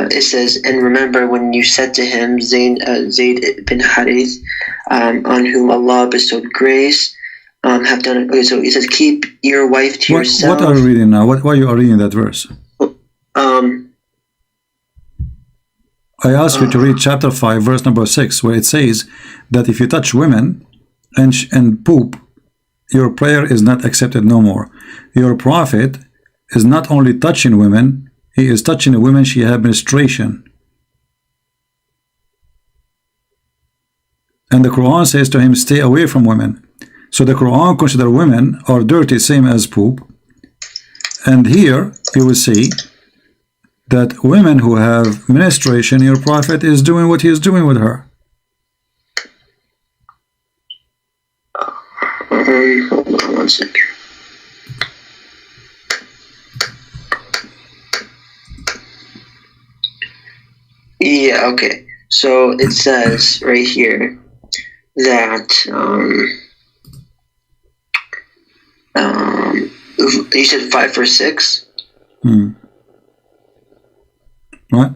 It says, and remember when you said to him, Zayd bin Harith, on whom Allah bestowed grace, have done it. Okay, so it says, keep your wife to yourself. What are you reading now? Why you are reading that verse? I asked you to read chapter 5, verse number 6, where it says that if you touch women and poop, your prayer is not accepted no more. Your prophet is not only touching women, he is touching a woman she had menstruation. And the Quran says to him, stay away from women. So the Quran considers women are dirty, same as poop. And here you will see that women who have menstruation, your prophet is doing what he is doing with her. Hold on 1 second. Yeah, okay. So it says right here that you said 5 verse 6? What?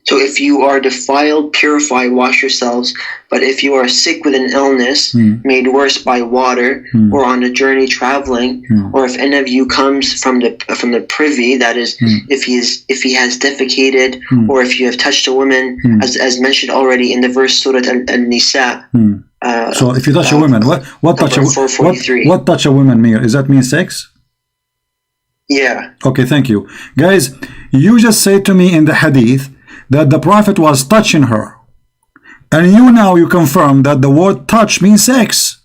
So if you are defiled, purify, wash yourselves. But if you are sick with an illness, made worse by water, or on a journey traveling, or if any of you comes from the privy, that is, if he has defecated, or if you have touched a woman, as mentioned already in the verse Surah An-Nisa. So if you touch a woman, what touch a woman mean? Does that mean sex? Yeah. Okay, thank you. Guys, you just said to me in the hadith that the prophet was touching her, and you confirm that the word touch means sex.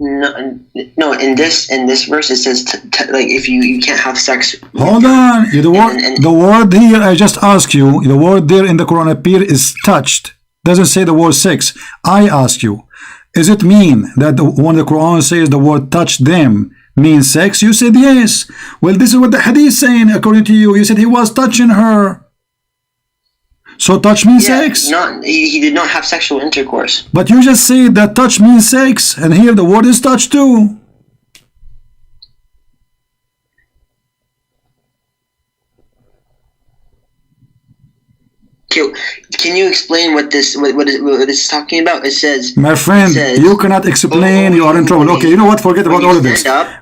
No, in this verse it says like if you can't have sex. Hold on, the word here I just asked you, the word there in the Quran appear is touched. Doesn't say the word sex. I asked you, does it mean that when the Quran says the word touch them means sex? You said yes. Well, this is what the hadith is saying according to you. You said he was touching her. So touch means sex? He did not have sexual intercourse. But you just said that touch means sex, and here the word is touch too. Can you explain what this is talking about? It says, my friend, you cannot explain. You are in trouble. Okay, you know what? Forget about all of this. Abu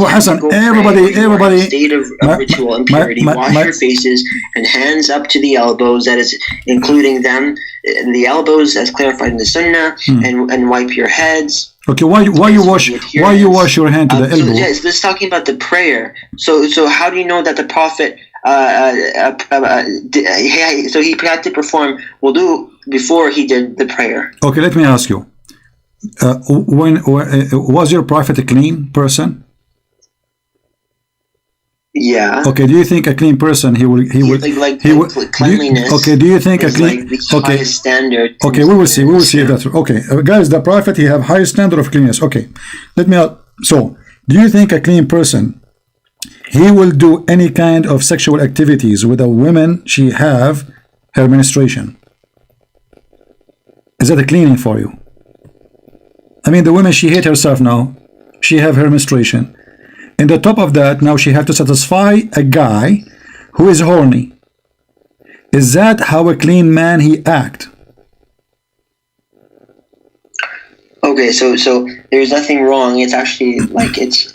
Hassan, everybody. State of ritual impurity. Wash your faces and hands up to the elbows. That is, including them, the elbows, as clarified in the Sunnah, and wipe your heads. Okay, why you wash your hand to the elbow? So, this is talking about the prayer. So how do you know that the Prophet So he had to perform wudu before he did the prayer. Okay, let me ask you. Was your prophet a clean person? Yeah. Okay. Do you think a clean person he will cleanliness? Do you think a clean? Like the highest standard. Okay, we will see. We will see if that's okay, guys. The prophet he have high standard of cleanness. Okay, let me. So, do you think a clean person he will do any kind of sexual activities with a woman she have her menstruation? Is that a cleaning for you? I mean, the woman she hate herself now. She have her menstruation. And the top of that, now she have to satisfy a guy who is horny. Is that how a clean man he act? Okay, so there's nothing wrong. It's actually like it's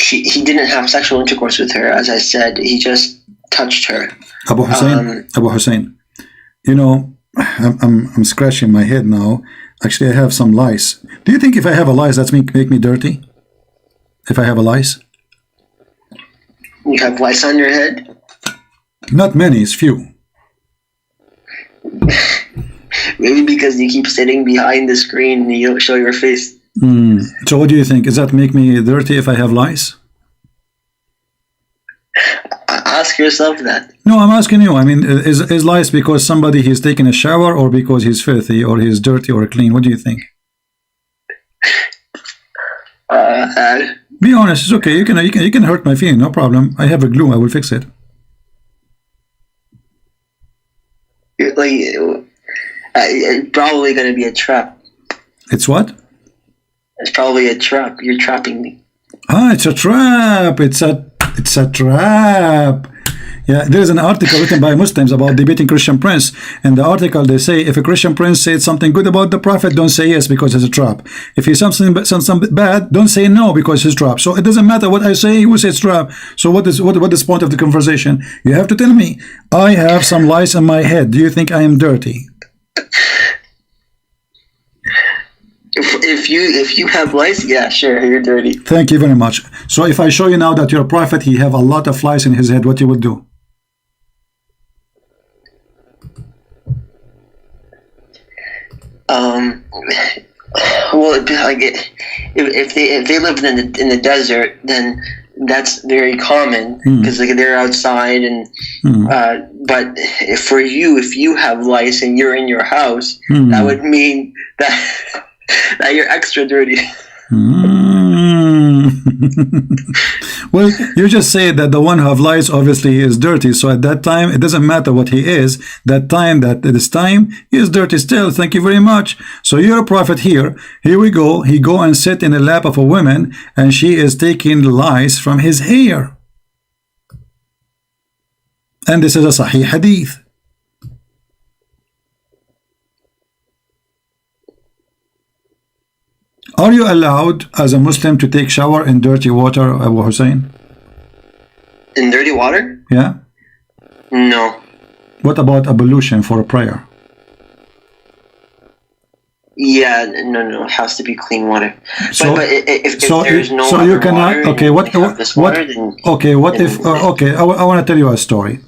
he didn't have sexual intercourse with her, as I said. He just touched her. Abu Hussein, you know, I'm scratching my head now. Actually, I have some lice. Do you think if I have a lice, that's make me dirty? If I have a lice? You have lice on your head? Not many, it's few. Maybe because you keep sitting behind the screen and you don't show your face. So what do you think? Does that make me dirty if I have lice? Ask yourself that. No, I'm asking you. I mean, is lice because somebody he's taking a shower, or because he's filthy, or he's dirty, or clean? What do you think? Be honest. It's okay. You can hurt my feeling. No problem. I have a glue. I will fix it. It's probably going to be a trap. It's what? It's probably a trap. You're trapping me. It's a trap. It's a trap. Yeah, there is an article written by Muslims about debating Christian prince. In the article, they say if a Christian prince said something good about the prophet, don't say yes because it's a trap. If he says something bad, don't say no because it's a trap. So it doesn't matter what I say, he will say it's trap. So what is the point of the conversation? You have to tell me, I have some lice in my head. Do you think I am dirty? If you have lice, yeah, sure, you're dirty. Thank you very much. So if I show you now that your prophet he have a lot of lice in his head, what you will do? Well, like if they live in the desert, then that's very common because they're outside and. But if you have lice and you're in your house, that would mean that you're extra dirty. Well, you just say that the one who have lice obviously is dirty. So at that time, it doesn't matter what he is. That this time, he is dirty still. Thank you very much. So you're a prophet here. Here we go. He go and sit in the lap of a woman, and she is taking lice from his hair. And this is a Sahih Hadith. Are you allowed as a Muslim to take shower in dirty water, Abu Hussein? In dirty water? Yeah. No. What about ablution for a prayer? Yeah, no, it has to be clean water. So, but if there's no so you cannot. water, okay, what? Okay, what if? Okay, I want to tell you a story.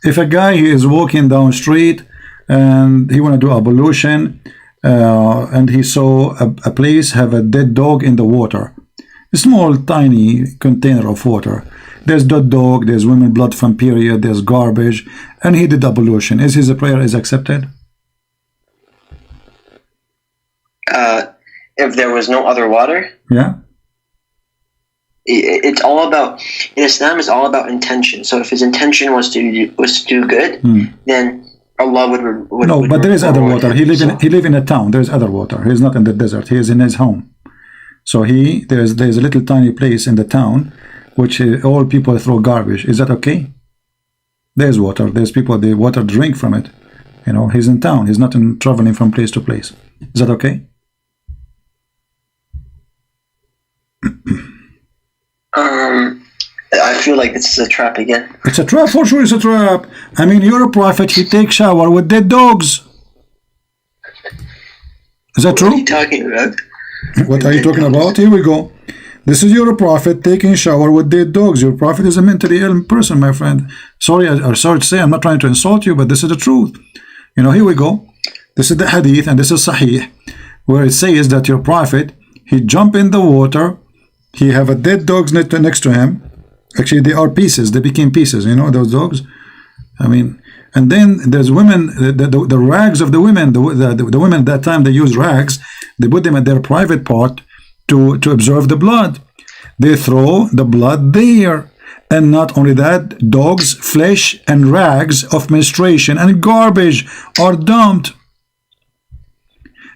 If a guy he is walking down the street and he want to do ablution. And he saw a place have a dead dog in the water, a small tiny container of water. There's dead dog, there's women blood from period, there's garbage, and he did ablution. Is his prayer is accepted? If there was no other water? Yeah. It's all about, in Islam it's all about intention. So if his intention was to do good, then Allah would no, but there is other water. He live in a town. There is other water. He is not in the desert. He is in his home. So there's a little tiny place in the town, which all people throw garbage. Is that okay? There's water. There's people. The water drink from it. You know, he's in town. He's not traveling from place to place. Is that okay? I feel like this is a trap again. It's a trap, for sure it's a trap. I mean, you're a prophet, he takes shower with dead dogs. Is that true? What are you talking about? What are you talking about? Here we go. This is your prophet taking shower with dead dogs. Your prophet is a mentally ill person, my friend. Sorry, I'm sorry to say, I'm not trying to insult you, but this is the truth. You know, here we go. This is the hadith, and this is Sahih, where it says that your prophet, he jumped in the water, he have a dead dogs next to him. Actually, they are pieces. They became pieces, you know, those dogs. I mean, and then there's women, the rags of the women, the women at that time, they use rags. They put them at their private part to observe the blood. They throw the blood there. And not only that, dogs, flesh, and rags of menstruation and garbage are dumped.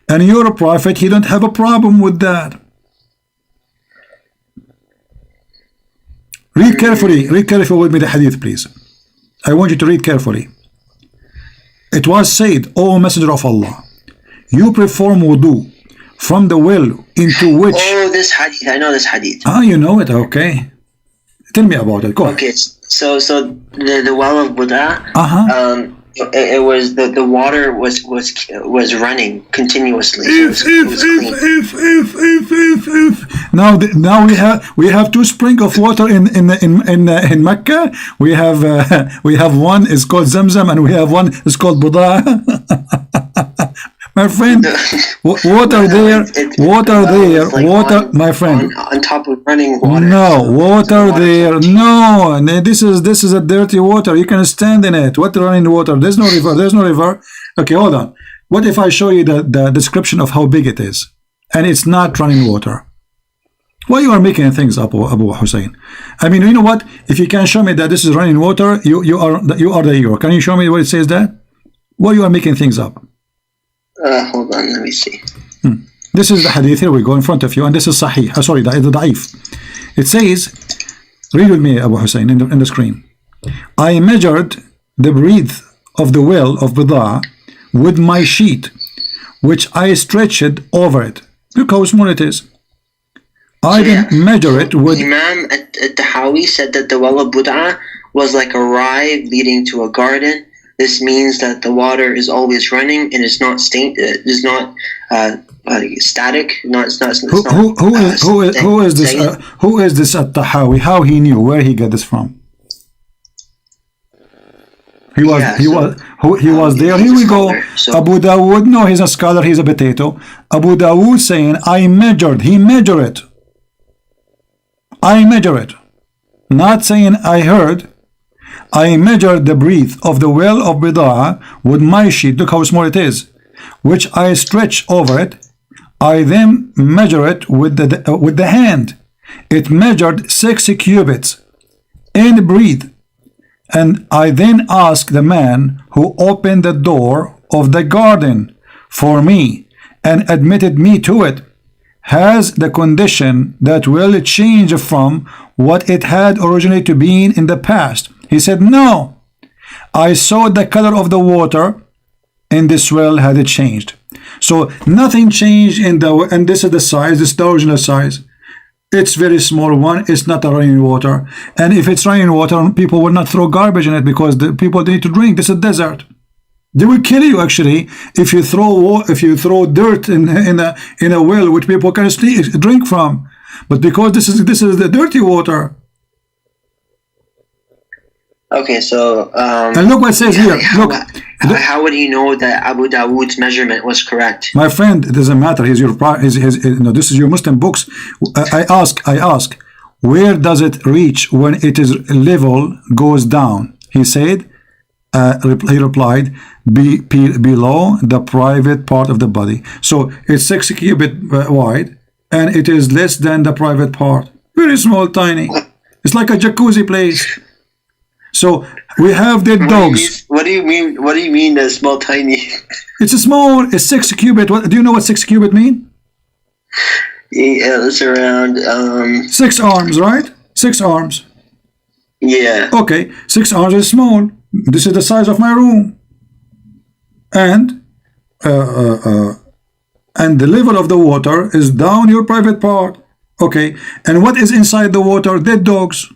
And you're a prophet, he don't have a problem with that. Read carefully with me the hadith, please. I want you to read carefully. It was said, O Messenger of Allah, you perform wudu from the well into which... Oh, this hadith, I know this hadith. Ah, you know it, okay. Tell me about it, go ahead. Okay, so the well of Buda'ah, it was the water was running continuously. Now we have two springs of water in Mecca. We have one is called Zamzam, and we have one is called Buda'ah. My friend, water there, my friend. On top of running water. No, water there. No, this is a dirty water. You can stand in it. What running water? There's no river. There's no river. Okay, hold on. What if I show you the description of how big it is, and it's not running water? Why you are making things up, Abu Hussein? I mean, you know what? If you can show me that this is running water, you are the hero. Can you show me where it says that? Why you are making things up? Hold on, let me see. This is the hadith, here we go in front of you, and this is Sahih. Sorry, the Da'if. It says, read with me, Abu Hussein, in the screen. I measured the breadth of the well of Buda'ah with my sheet, which I stretched over it. Look how small it is. I didn't measure it with... Imam at-Tahawi said that the well of Buda'ah was like a rive leading to a garden. This means that the water is always running and it's not static. Who is this? Who is this at-Tahawi? How he knew? Where he got this from? He was there. Here we go. Abu Dawood. No, he's a scholar. He's a potato. Abu Dawood saying, I measured. He measured it. I measure it. Not saying I heard. I measured the breadth of the well of Buda'ah with my sheet. Look how small it is, which I stretch over it. I then measure it with the hand. It measured 6 cubits in breadth. And I then asked the man who opened the door of the garden for me and admitted me to it, has the condition that will change from what it had originally to be in the past. He said, no. I saw the color of the water in this well had changed. So nothing changed in the, and this is the size, this is the original size. It's very small one. It's not a raining water. And if it's raining water, people will not throw garbage in it because the people need to drink. This is a desert. They will kill you actually if you throw dirt in a well which people can drink from. But because this is the dirty water. Okay, so and look what it says here. Look, how would he know that Abu Dawood's measurement was correct? My friend, it doesn't matter. This is your Muslim books. I ask, where does it reach when it is level goes down? He said, he replied, below the private part of the body. So it's 6 cubits wide, and it is less than the private part. Very small, tiny. It's like a jacuzzi place. So we have dead dogs. What do you mean? What do you mean that small, tiny? It's a small. It's 6 cubit. Do you know what 6 cubit mean? Yeah, it's around 6 arms, right? 6 arms. Yeah. Okay, 6 arms is small. This is the size of my room, and the level of the water is down your private part. Okay, and what is inside the water? Dead dogs.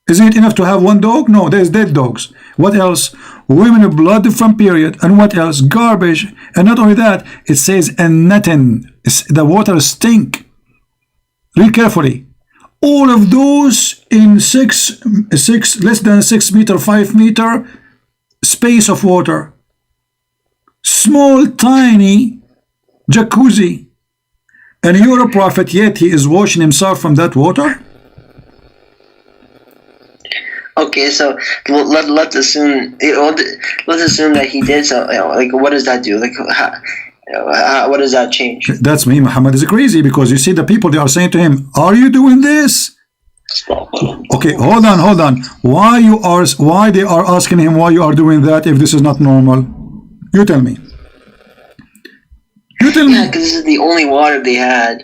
Isn't it enough to have one dog? No, there's dead dogs. What else? Women with blood from period. And what else? Garbage. And not only that, it says and nothing. The water stink. Read carefully. all of those in less than 6 meter, 5 meter space of water. Small, tiny jacuzzi. And you're a prophet, yet he is washing himself from that water? Okay, so let's assume that he did. So, like, what does that do? Like, what does that change? That's me. Muhammad is crazy, because you see the people, they are saying to him, "Are you doing this?" Okay, hold on. Why they are asking him why you are doing that if this is not normal? You tell me. Yeah, because this is the only water they had.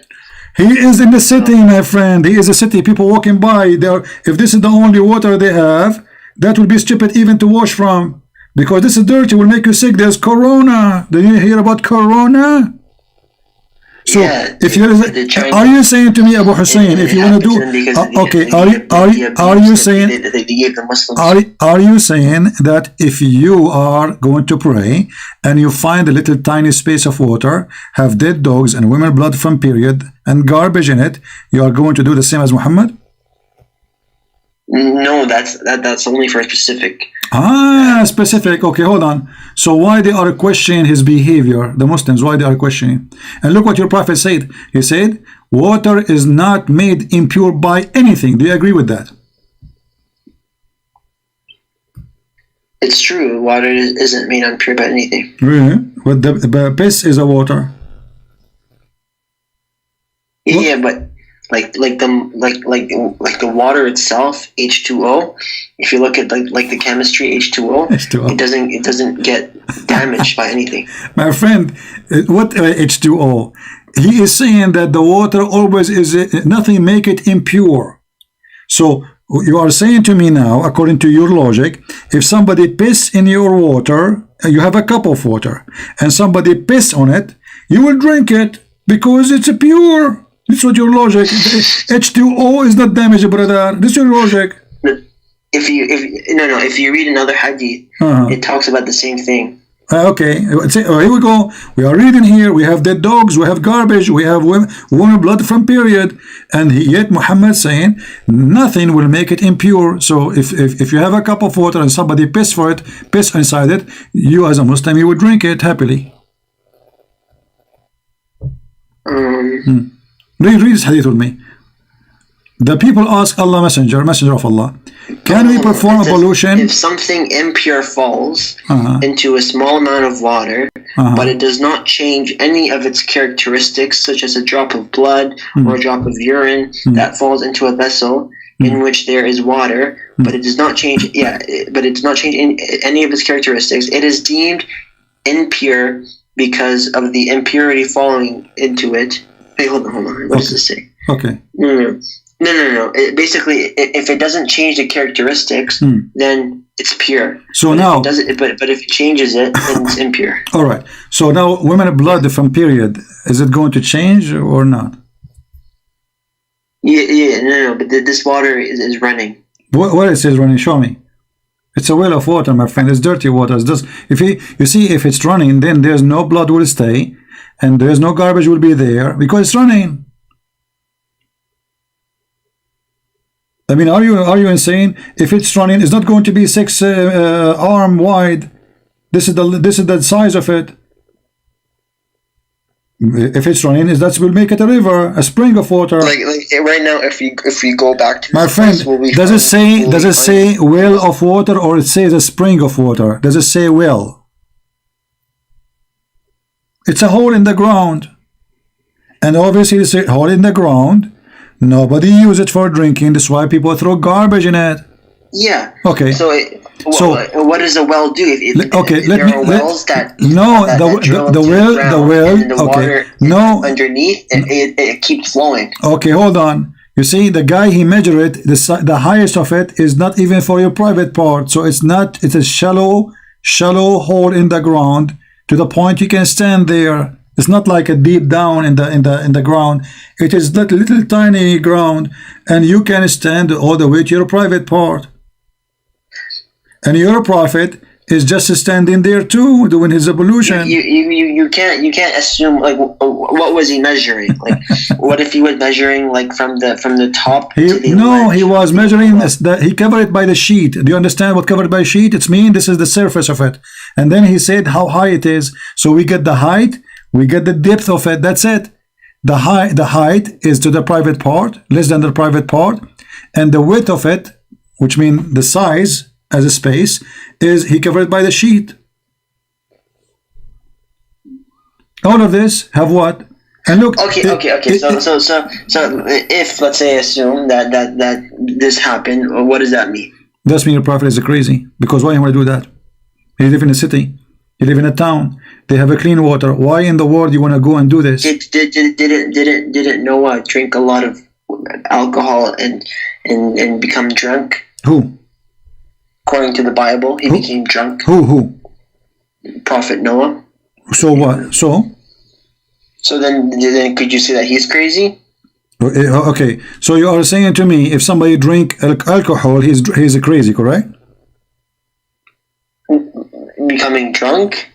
He is in the city, my friend. He is a city. People walking by there. If this is the only water they have, that will be stupid even to wash from, because this is dirty. Will make you sick. There's corona. Did you hear about corona? So, yeah, if are you saying to me, Abu Hussein, if you want to do, okay, are you saying that if you are going to pray and you find a little tiny space of water, have dead dogs and women blood from period and garbage in it, you are going to do the same as Muhammad? No, that's only for specific. Specific. Okay, hold on. So why they are questioning his behavior, the Muslims, why they are questioning? And look what your prophet said. He said, water is not made impure by anything. Do you agree with that? It's true. Water isn't made impure by anything. Really? But the piss is a water. Yeah, but like the water itself, H2O. If you look at like the chemistry, H2O, it doesn't get damaged by anything. My friend, what H2O? He is saying that the water always is nothing make it impure. So you are saying to me now, according to your logic, if somebody piss in your water, you have a cup of water, and somebody piss on it, you will drink it because it's pure. This is what your logic. H2O is not damaged, brother. This is your logic. If you read another hadith, it talks about the same thing. Okay, here we go. We are reading here. We have dead dogs. We have garbage. We have women blood from period, and yet Muhammad saying nothing will make it impure. So if you have a cup of water and somebody piss inside it, you as a Muslim, you would drink it happily. Read this hadith with me. The people ask Allah, messenger of Allah, can we perform ablution? If something impure falls into a small amount of water, but it does not change any of its characteristics, such as a drop of blood or a drop of urine that falls into a vessel in which there is water, but it does not change. But it does not change any of its characteristics. It is deemed impure because of the impurity falling into it. Hey, hold on. What does this say? Okay. No. Basically, if it doesn't change the characteristics, then it's pure. So but now, but if it changes it, then it's impure. All right. So now, women blood from period, is it going to change or not? No. But this water is running. What it says running? Show me. It's a well of water, my friend. It's dirty water. It's just, if it's running, then there's no blood will stay, and there's no garbage will be there because it's running. I mean, are you insane? If it's running, it's not going to be 6 arm wide. This is the size of it. If it's running, that will make it a river, a spring of water. Like right now, if we go back to my friend, does it say well of water, or it says a spring of water? Does it say well? It's a hole in the ground, and obviously it's a hole in the ground. Nobody use it for drinking. That's why people throw garbage in it. Yeah. Okay. So what does a well do? The well underneath, it keeps flowing. Okay, hold on. You see, the guy he measured it, the highest of it is not even for your private part. So it's a shallow hole in the ground to the point you can stand there. It's not like a deep down in the ground. It is little tiny ground, and you can stand all the way to your private part. And your prophet is just standing there too, doing his ablution. You can't assume like what was he measuring? Like what if he was measuring like from the top to the ledge? He was measuring this. He covered it by the sheet. Do you understand what covered by sheet? It's mean this is the surface of it, and then he said how high it is. So we get the height, we get the depth of it. That's it. The height is to the private part, less than the private part, and the width of it, which means the size as a space, is he covered by the sheet. All of this have what? And look. Okay. So if let's say assume that this happened, what does that mean? That means your prophet is crazy. Because why would he do that? He live in a city. He live in a town. They have a clean water. Why in the world you want to go and do this? Didn't Noah drink a lot of alcohol and become drunk? Who? According to the Bible, he became drunk. Who? Prophet Noah. So what? So then could you say that he's crazy? Okay. So you are saying to me, if somebody drink alcohol, he's crazy, correct? Becoming drunk?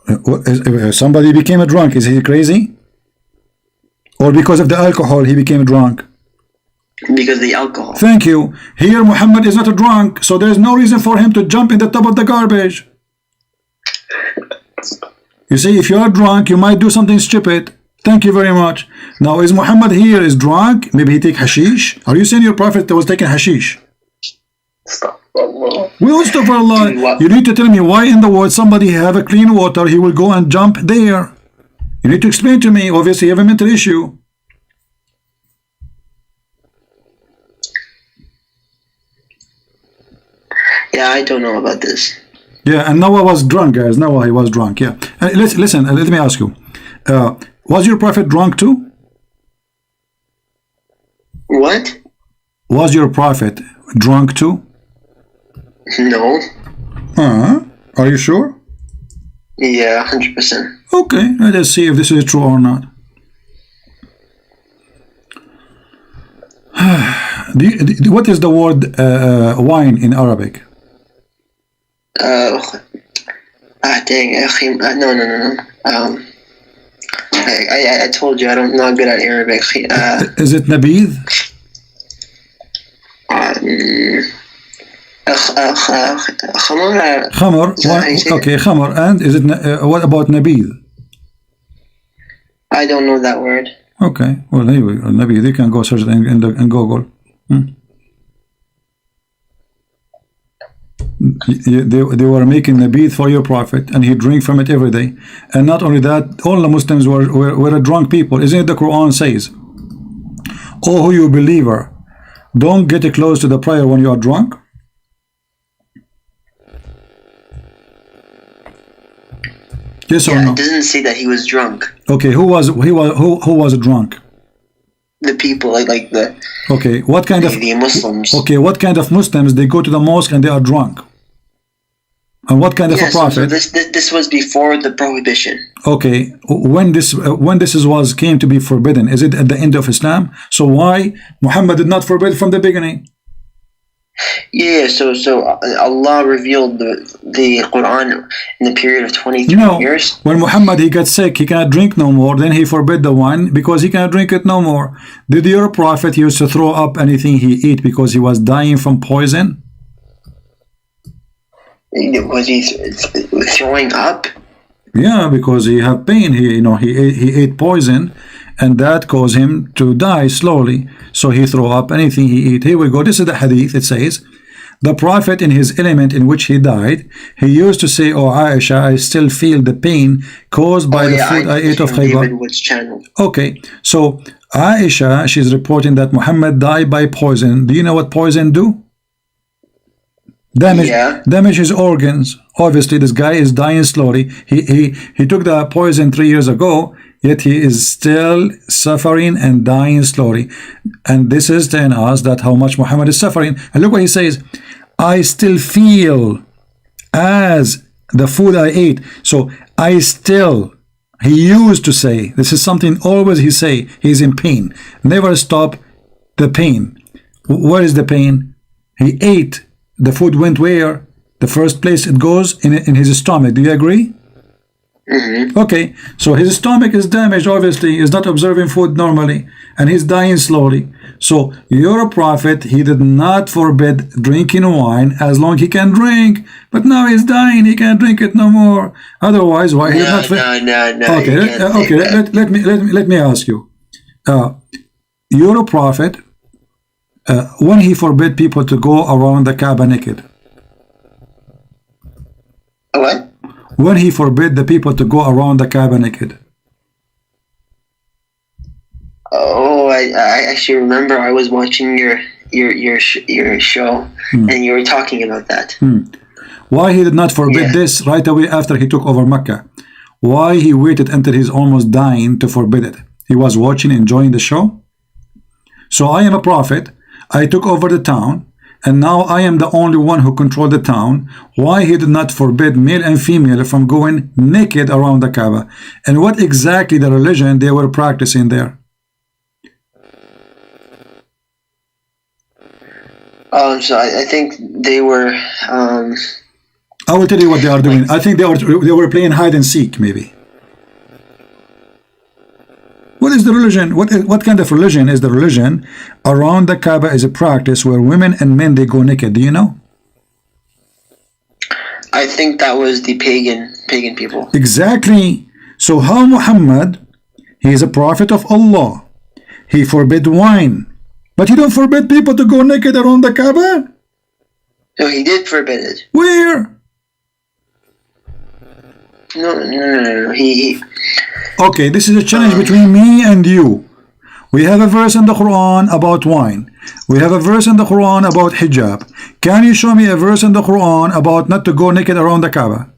If somebody became a drunk, is he crazy? Or because of the alcohol he became drunk? Because the alcohol. Thank you. Here Muhammad is not a drunk, so there is no reason for him to jump in the top of the garbage. You see, if you are drunk, you might do something stupid. Thank you very much. Now, is Muhammad here is drunk? Maybe he take hashish? Are you saying your prophet was taking hashish? Stop. Well, stop for Allah. You need to tell me why in the world somebody have a clean water, he will go and jump there. You need to explain to me. Obviously, you have a mental issue. Yeah, I don't know about this. Yeah, and Noah was drunk, guys. Noah, he was drunk. Yeah. Listen, let me ask you. Was your prophet drunk too? What? Was your prophet drunk too? No. Are you sure? Yeah, 100%. Okay, let us see if this is true or not. What is the word wine in Arabic? No. I told you I'm not good at Arabic. Is it nabid? Khamar. Okay, khamar. And is it? What about nabid? I don't know that word. Okay. Well, anyway, nabid. You can go search it in Google. They were making nabid for your prophet, and he drink from it every day. And not only that, all the Muslims were drunk people. Isn't it the Quran says, "Oh, who you believer, don't get close to the prayer when you are drunk"? Yes or no? It doesn't say that he was drunk. Okay, who was drunk? The people, like the. Okay, what kind of the Muslims? Okay, what kind of Muslims they go to the mosque and they are drunk? And what kind of a prophet? So this was before the prohibition. Okay, when this came to be forbidden, is it at the end of Islam? So why Muhammad did not forbid from the beginning? Yeah, so Allah revealed the Quran in the period of 23 years. When Muhammad he got sick, he cannot drink no more. Then he forbid the wine because he cannot drink it no more. Did your prophet used to throw up anything he ate because he was dying from poison? Was he throwing up? Yeah, because he had pain. He ate poison, and that caused him to die slowly. So he threw up anything he ate. Here we go. This is the hadith. It says, the prophet in his element in which he died, he used to say, "Oh Aisha, I still feel the pain caused by the food I ate of Khaybar." Okay, so Aisha, she's reporting that Muhammad died by poison. Do you know what poison do? Damage his organs. Obviously, this guy is dying slowly. He took the poison 3 years ago, yet he is still suffering and dying slowly. And this is telling us that how much Muhammad is suffering. And look what he says: I still feel as the food I ate. So I still. He used to say, this is something always he say, he's in pain. Never stop the pain. Where is the pain? He ate. The food went where? The first place it goes in his stomach. Do you agree? Okay, so his stomach is damaged, obviously. He's not observing food normally, and he's dying slowly. So your prophet, he did not forbid drinking wine as long he can drink, but now he's dying, he can't drink it no more. Otherwise, why he did not? No. Okay, let me ask you. Your prophet, when he forbid people to go around the Kaaba naked. What? When he forbid the people to go around the Kaaba naked. Oh, I actually remember I was watching your show, and you were talking about that. Why he did not forbid this right away after he took over Mecca? Why he waited until he's almost dying to forbid it? He was watching, enjoying the show. So I am a prophet. I took over the town, and now I am the only one who controlled the town. Why he did not forbid male and female from going naked around the Kaaba? And what exactly the religion they were practicing there? So I think they were. I will tell you what they are doing. I think they were playing hide and seek, maybe. What is the religion? What kind of religion is the religion around the Kaaba? Is a practice where women and men, they go naked. Do you know? I think that was the pagan people. Exactly. So how Muhammad, he is a prophet of Allah, he forbid wine, but he don't forbid people to go naked around the Kaaba? No, he did forbid it. Where? No. He Okay, this is a challenge between me and you. We have a verse in the Quran about wine. We have a verse in the Quran about hijab. Can you show me a verse in the Quran about not to go naked around the Kaaba?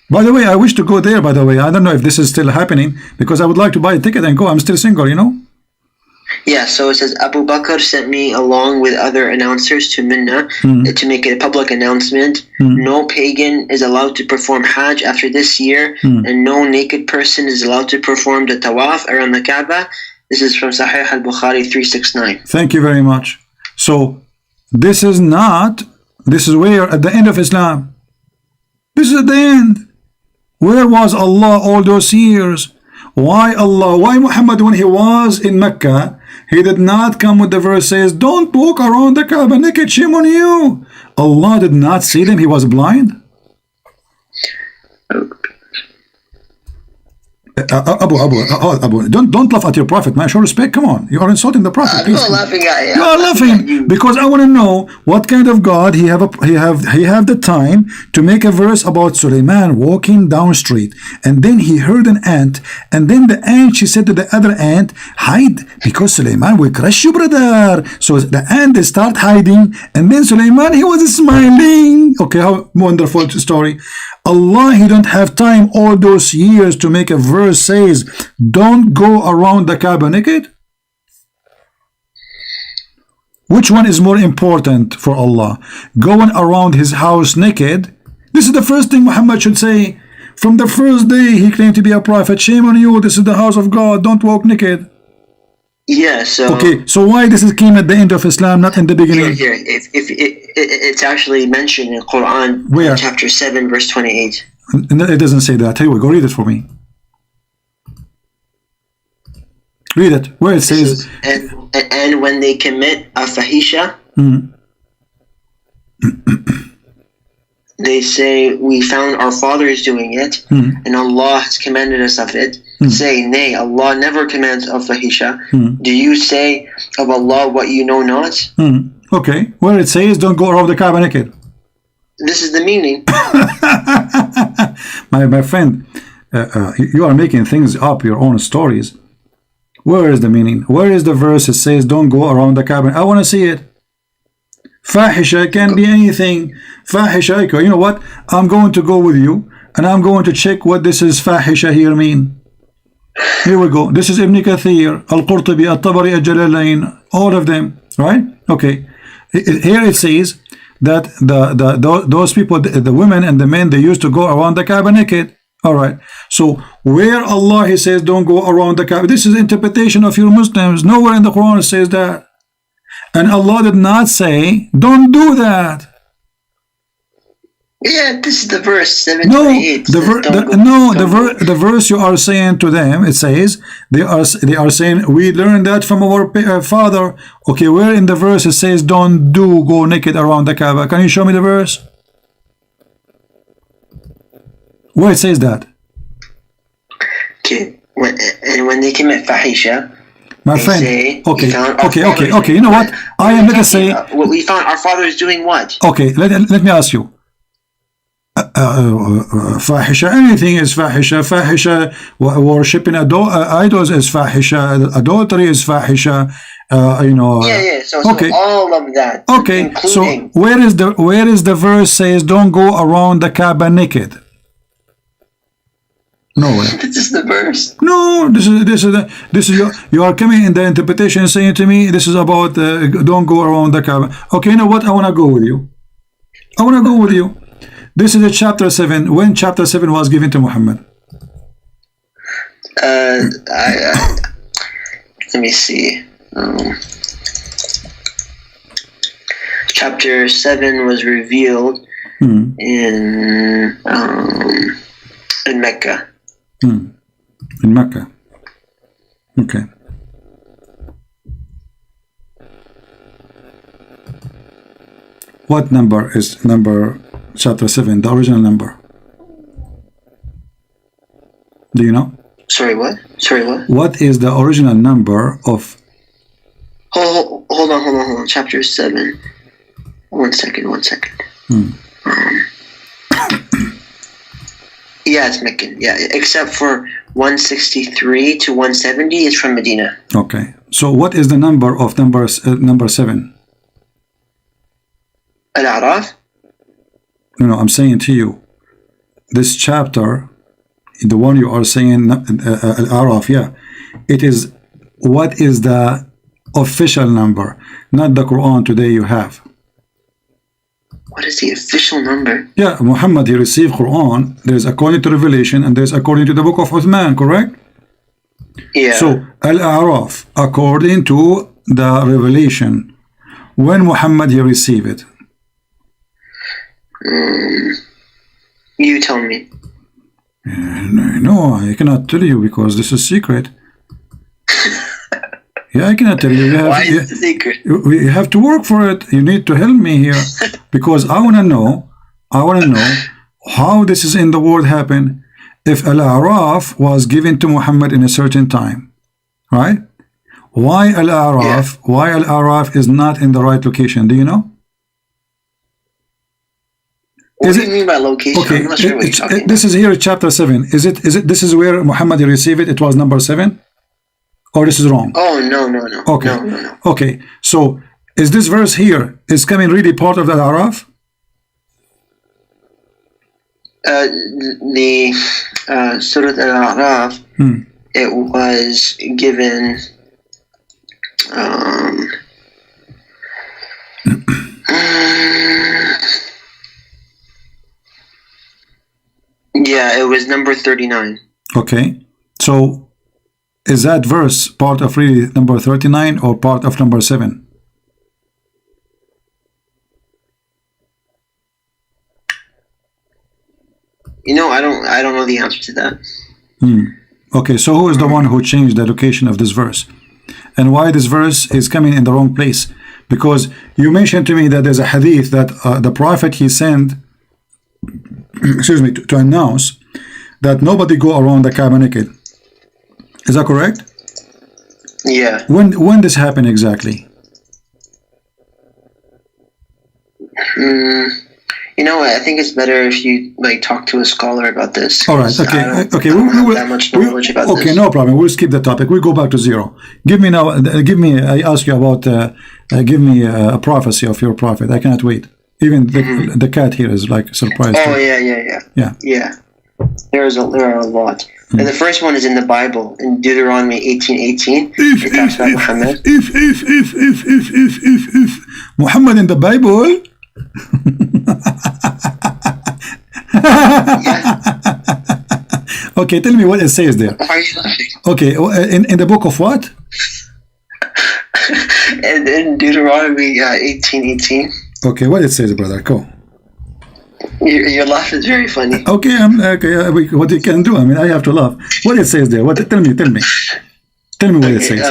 By the way, I wish to go there, by the way. I don't know if this is still happening, because I would like to buy a ticket and go. I'm still single, you know? Yeah, so it says, Abu Bakr sent me along with other announcers to Minna to make a public announcement. No pagan is allowed to perform Hajj after this year, and no naked person is allowed to perform the Tawaf around the Kaaba. This is from Sahih al-Bukhari 369. Thank you very much. So, this is where, at the end of Islam. This is at the end. Where was Allah all those years? Why Allah? Why Muhammad, when he was in Mecca, he did not come with the verse says, don't walk around the Kaaba naked, shame on you. Allah did not see them, he was blind. Abu, don't laugh at your prophet, man. Show respect. Come on, you are insulting the prophet. I'm not laughing at you. You are laughing because I want to know what kind of God he have the time to make a verse about Suleiman walking down street, and then he heard an ant, and then the ant, she said to the other ant, hide, because Suleiman will crush you, brother. So the ant, they start hiding, and then Suleiman, he was smiling. Okay, how wonderful story. Allah, he don't have time all those years to make a verse says don't go around the Kaaba naked. Which one is more important for Allah? Going around his house naked? This is the first thing Muhammad should say. From the first day he claimed to be a prophet. Shame on you, this is the house of God, don't walk naked. Yeah, so okay, so why this came at the end of Islam, not in the beginning? Here. If it's actually mentioned in Quran, where? Chapter 7, verse 28. No, it doesn't say that. Hey, go read it for me. Read it. Where it says, and when they commit a fahisha, they say, we found our fathers doing it, and Allah has commanded us of it. Say, nay, Allah never commands of fahisha. Do you say of Allah what you know not? Okay, where it says don't go around the Kaaba naked. This is the meaning. my friend, you are making things up, your own stories. Where is the meaning? Where is the verse that says don't go around the Kaaba? I want to see it. Fahisha can be anything. Fahisha, you know what? I'm going to go with you, and I'm going to check what this is fahisha here mean. Here we go. This is Ibn Kathir, Al-Qurtubi, At-Tabari, Al-Jalalain, all of them, right? Okay. Here it says that those people, the women and the men, they used to go around the Kaaba naked. All right. So where Allah He says don't go around the Kaaba. This is interpretation of your Muslims. Nowhere in the Quran it says that. And Allah did not say don't do that. Yeah, this is the verse 728. No, the verse you are saying to them, it says they are saying we learned that from our father. Okay, where in the verse it says don't go naked around the Kaaba? Can you show me the verse? Where it says that? Okay, when they commit fahisha, my friend. Okay. You know what? I am. Let us say. What we found our father is doing what? Okay. Let me ask you. Fahisha, anything is fahisha. Fahisha, worshipping idols is fahisha. Adultery is fahisha. Yeah. So all of that. Okay. Including... So where is the verse says don't go around the Kaaba naked? Nowhere. This is the verse. No, this is you are coming in the interpretation saying to me this is about don't go around the Kaaba. Okay, you know what? I want to go with you. This is a chapter 7. When chapter 7 was given to Muhammad? Let me see. Chapter 7 was revealed in Mecca. In Mecca. Okay. What number is chapter 7, the original number? Do you know? Sorry, what? What is the original number of... Hold on. Chapter 7. One second. Yeah, it's Meccan. Yeah, except for 163 to 170 is from Medina. Okay. So what is the number of number 7? Al-A'raf? No, I'm saying to you, this chapter, the one you are saying, Al-A'raf, yeah, it is, what is the official number, not the Quran today you have. What is the official number? Yeah, Muhammad, he received Quran. There's according to Revelation and there's according to the book of Uthman, correct? Yeah. So, Al-A'raf, according to the Revelation, when Muhammad he received it? You tell me. No, I cannot tell you because this is secret. Yeah, I cannot tell you. Why is it a secret? You have to work for it. You need to help me here because I want to know how this is in the world happen. If Al-A'raf was given to Muhammad in a certain time, right? Why Al-A'raf is not in the right location? Do you know? What do you mean by location? Okay, I'm not sure what you're talking about. This is here, chapter 7. Is it? This is where Muhammad received it. It was number 7, or this is wrong? Oh no. Okay, No. Okay. So is this verse here is coming really part of the Al-A'raf? The Surah Al-A'raf. It was given. Yeah, it was number 39. Okay, so is that verse part of really number 39 or part of number 7? You know, I don't know the answer to that. Okay, so who is the one who changed the location of this verse? And why this verse is coming in the wrong place? Because you mentioned to me that there's a hadith that the Prophet he sent to announce that nobody go around the Kaaba naked. Is that correct? Yeah. When this happened exactly? You know what? I think it's better if you talk to a scholar about this. All right. Okay. I don't have that much knowledge about this. Okay, no problem. We'll skip the topic. We'll go back to zero. I ask you about. Give me a prophecy of your prophet. I cannot wait. Even the cat here is like surprised. Oh yeah. There are a lot. And the first one is in the Bible in Deuteronomy 18:18. It talks about Muhammad. If Muhammad in the Bible. Okay, tell me what it says there. Why are you laughing? Okay, in the book of what? in Deuteronomy 18:18. Okay, what it says, brother? Go. Your laugh is very funny. Okay, what you can do? I mean, I have to laugh. What it says there? What? Tell me. Tell me what it says.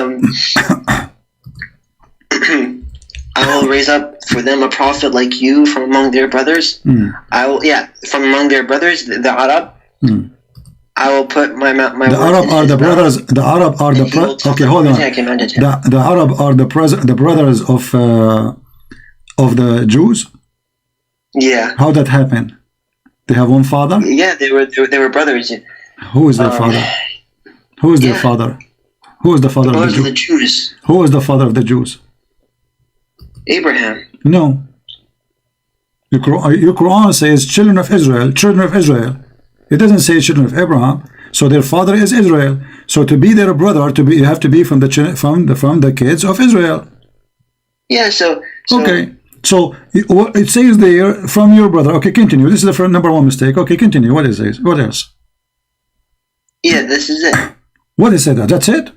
I will raise up for them a prophet like you from among their brothers. From among their brothers, the Arab. I will put my the Arab are the brothers. The Arab are the okay. Hold on. The Arab are the brothers of the Jews. Yeah. How that happened? They have one father. Yeah, they were brothers. Who is their father? Who is their father? Who is the father of the Jews? Who is the father of the Jews? Abraham. No. Your Quran says children of Israel. Children of Israel. It doesn't say children of Abraham. So their father is Israel. So to be their brother, you have to be from the kids of Israel. Yeah. So okay. So it says there from your brother. Okay, continue. This is the number one mistake. Okay, continue. What is this? What else? Yeah, this is it. What is it? That's it?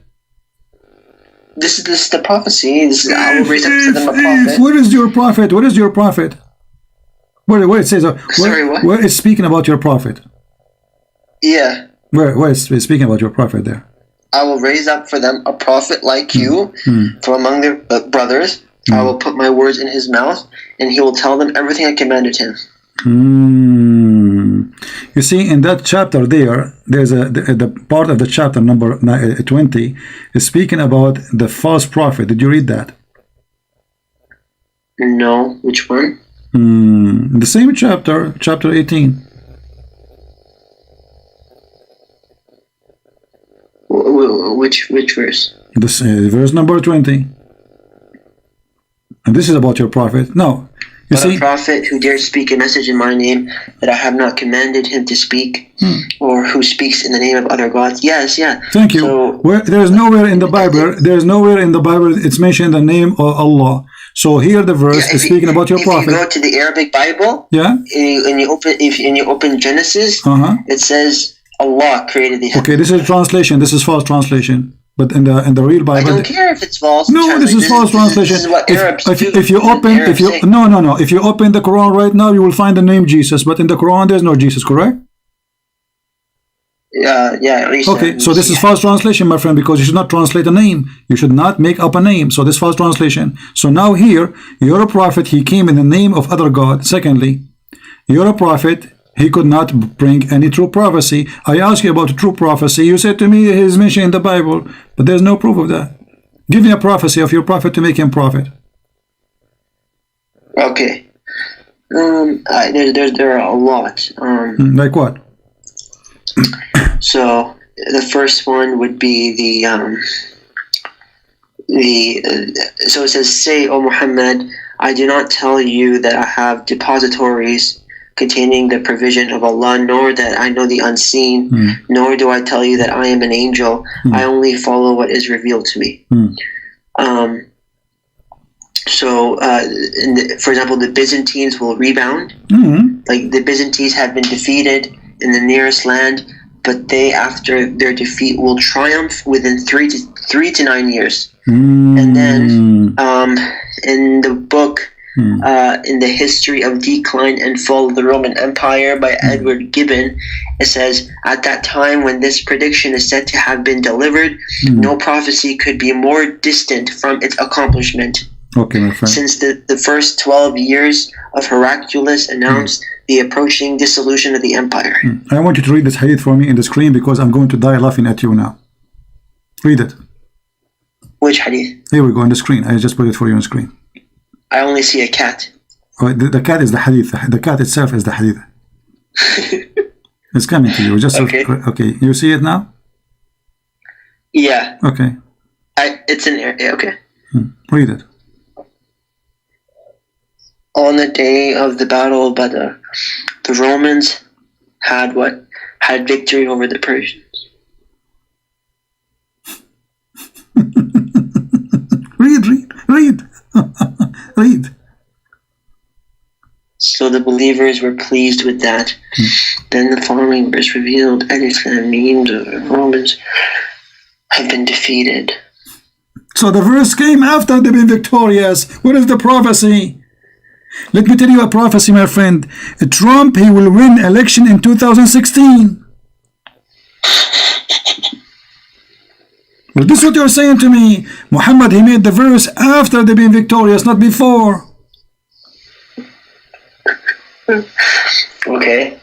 This is the prophecy. This is I will raise up for them a prophet. What is your prophet? What is your prophet? Where it says? Sorry, what? Where is speaking about your prophet? Yeah. Where is speaking about your prophet there? I will raise up for them a prophet like you from among their brothers. I will put my words in his mouth, and he will tell them everything I commanded him. You see, in that chapter there's the part of the chapter number 20 is speaking about the false prophet. Did you read that? No. Which one? The same chapter 18. Which verse? This verse number 20. And this is about your prophet. No. You see, a prophet who dares speak a message in my name that I have not commanded him to speak, or who speaks in the name of other gods. Yes, yeah. Thank you. So, there's nowhere in the Bible. It's mentioned the name of Allah. So here the verse is speaking about your prophet. If you go to the Arabic Bible, and you open Genesis, it says Allah created the heavens. Okay, this is translation. This is false translation. But in the real Bible, I don't care if it's false. No, this is false translation. This is what Arabs do. If you open the Quran right now, you will find the name Jesus. But in the Quran, there's no Jesus. Correct? Yeah. Okay, so this is false translation, my friend, because you should not translate a name. You should not make up a name. So this is false translation. So now here, you're a prophet. He came in the name of other God. Secondly, you're a prophet. He could not bring any true prophecy. I asked you about a true prophecy. You said to me he is mentioned in the Bible, but there's no proof of that. Give me a prophecy of your prophet to make him prophet. Okay. There are a lot. Like what? So the first one would be so it says, "Say, O Muhammad, I do not tell you that I have depositories containing the provision of Allah, nor that I know the unseen, nor do I tell you that I am an angel. I only follow what is revealed to me." For example, the Byzantines will rebound. Like the Byzantines have been defeated in the nearest land, but they, after their defeat, will triumph within 3 to 9 years. And then in the book, in the History of Decline and Fall of the Roman Empire by Edward Gibbon, it says, "At that time when this prediction is said to have been delivered, no prophecy could be more distant from its accomplishment. Okay, my friend. Since the first 12 years of Heraclius announced the approaching dissolution of the empire." I want you to read this hadith for me in the screen because I'm going to die laughing at you now. Read it. Which hadith? Here we go on the screen. I just put it for you on the screen. I only see a cat. Oh, the cat is the hadith. The cat itself is the hadith. It's coming to you. Just okay. You see it now? Yeah. Okay. It's in there. Okay. Read it. On the day of the Battle of Buda'ah, the Romans had victory over the Persians. Read. Read. Read. So the believers believers were pleased with that. Then the following verse revealed, Alif Lam Mim, the Romans have been defeated. So the verse came after they've been victorious. What is the prophecy? Let me tell you a prophecy, my friend. Trump, he will win election in 2016. Well, this is what you're saying to me. Muhammad, he made the verse after they've been victorious, not before. Okay.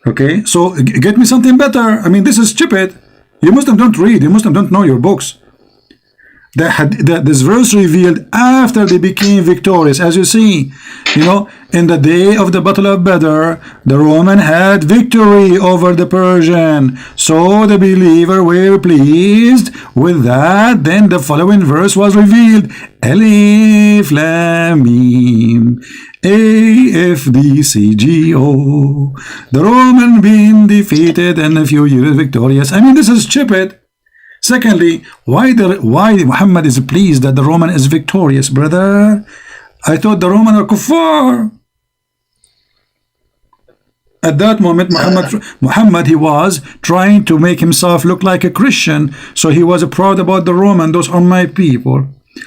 Okay, so get me something better. I mean, this is stupid. You Muslims don't read. You Muslims don't know your books. This verse revealed after they became victorious. As you see, you know, in the day of the Battle of Badr, the Roman had victory over the Persian. So the believer were pleased with that. Then the following verse was revealed. Alif Lam Mim, AFDCGO. The Roman being defeated and a few years victorious. I mean, this is stupid. Secondly, why Muhammad is pleased that the Roman is victorious, brother? I thought the Roman are kuffar. At that moment, Muhammad, he was trying to make himself look like a Christian, so he was proud about the Roman. Those are my people.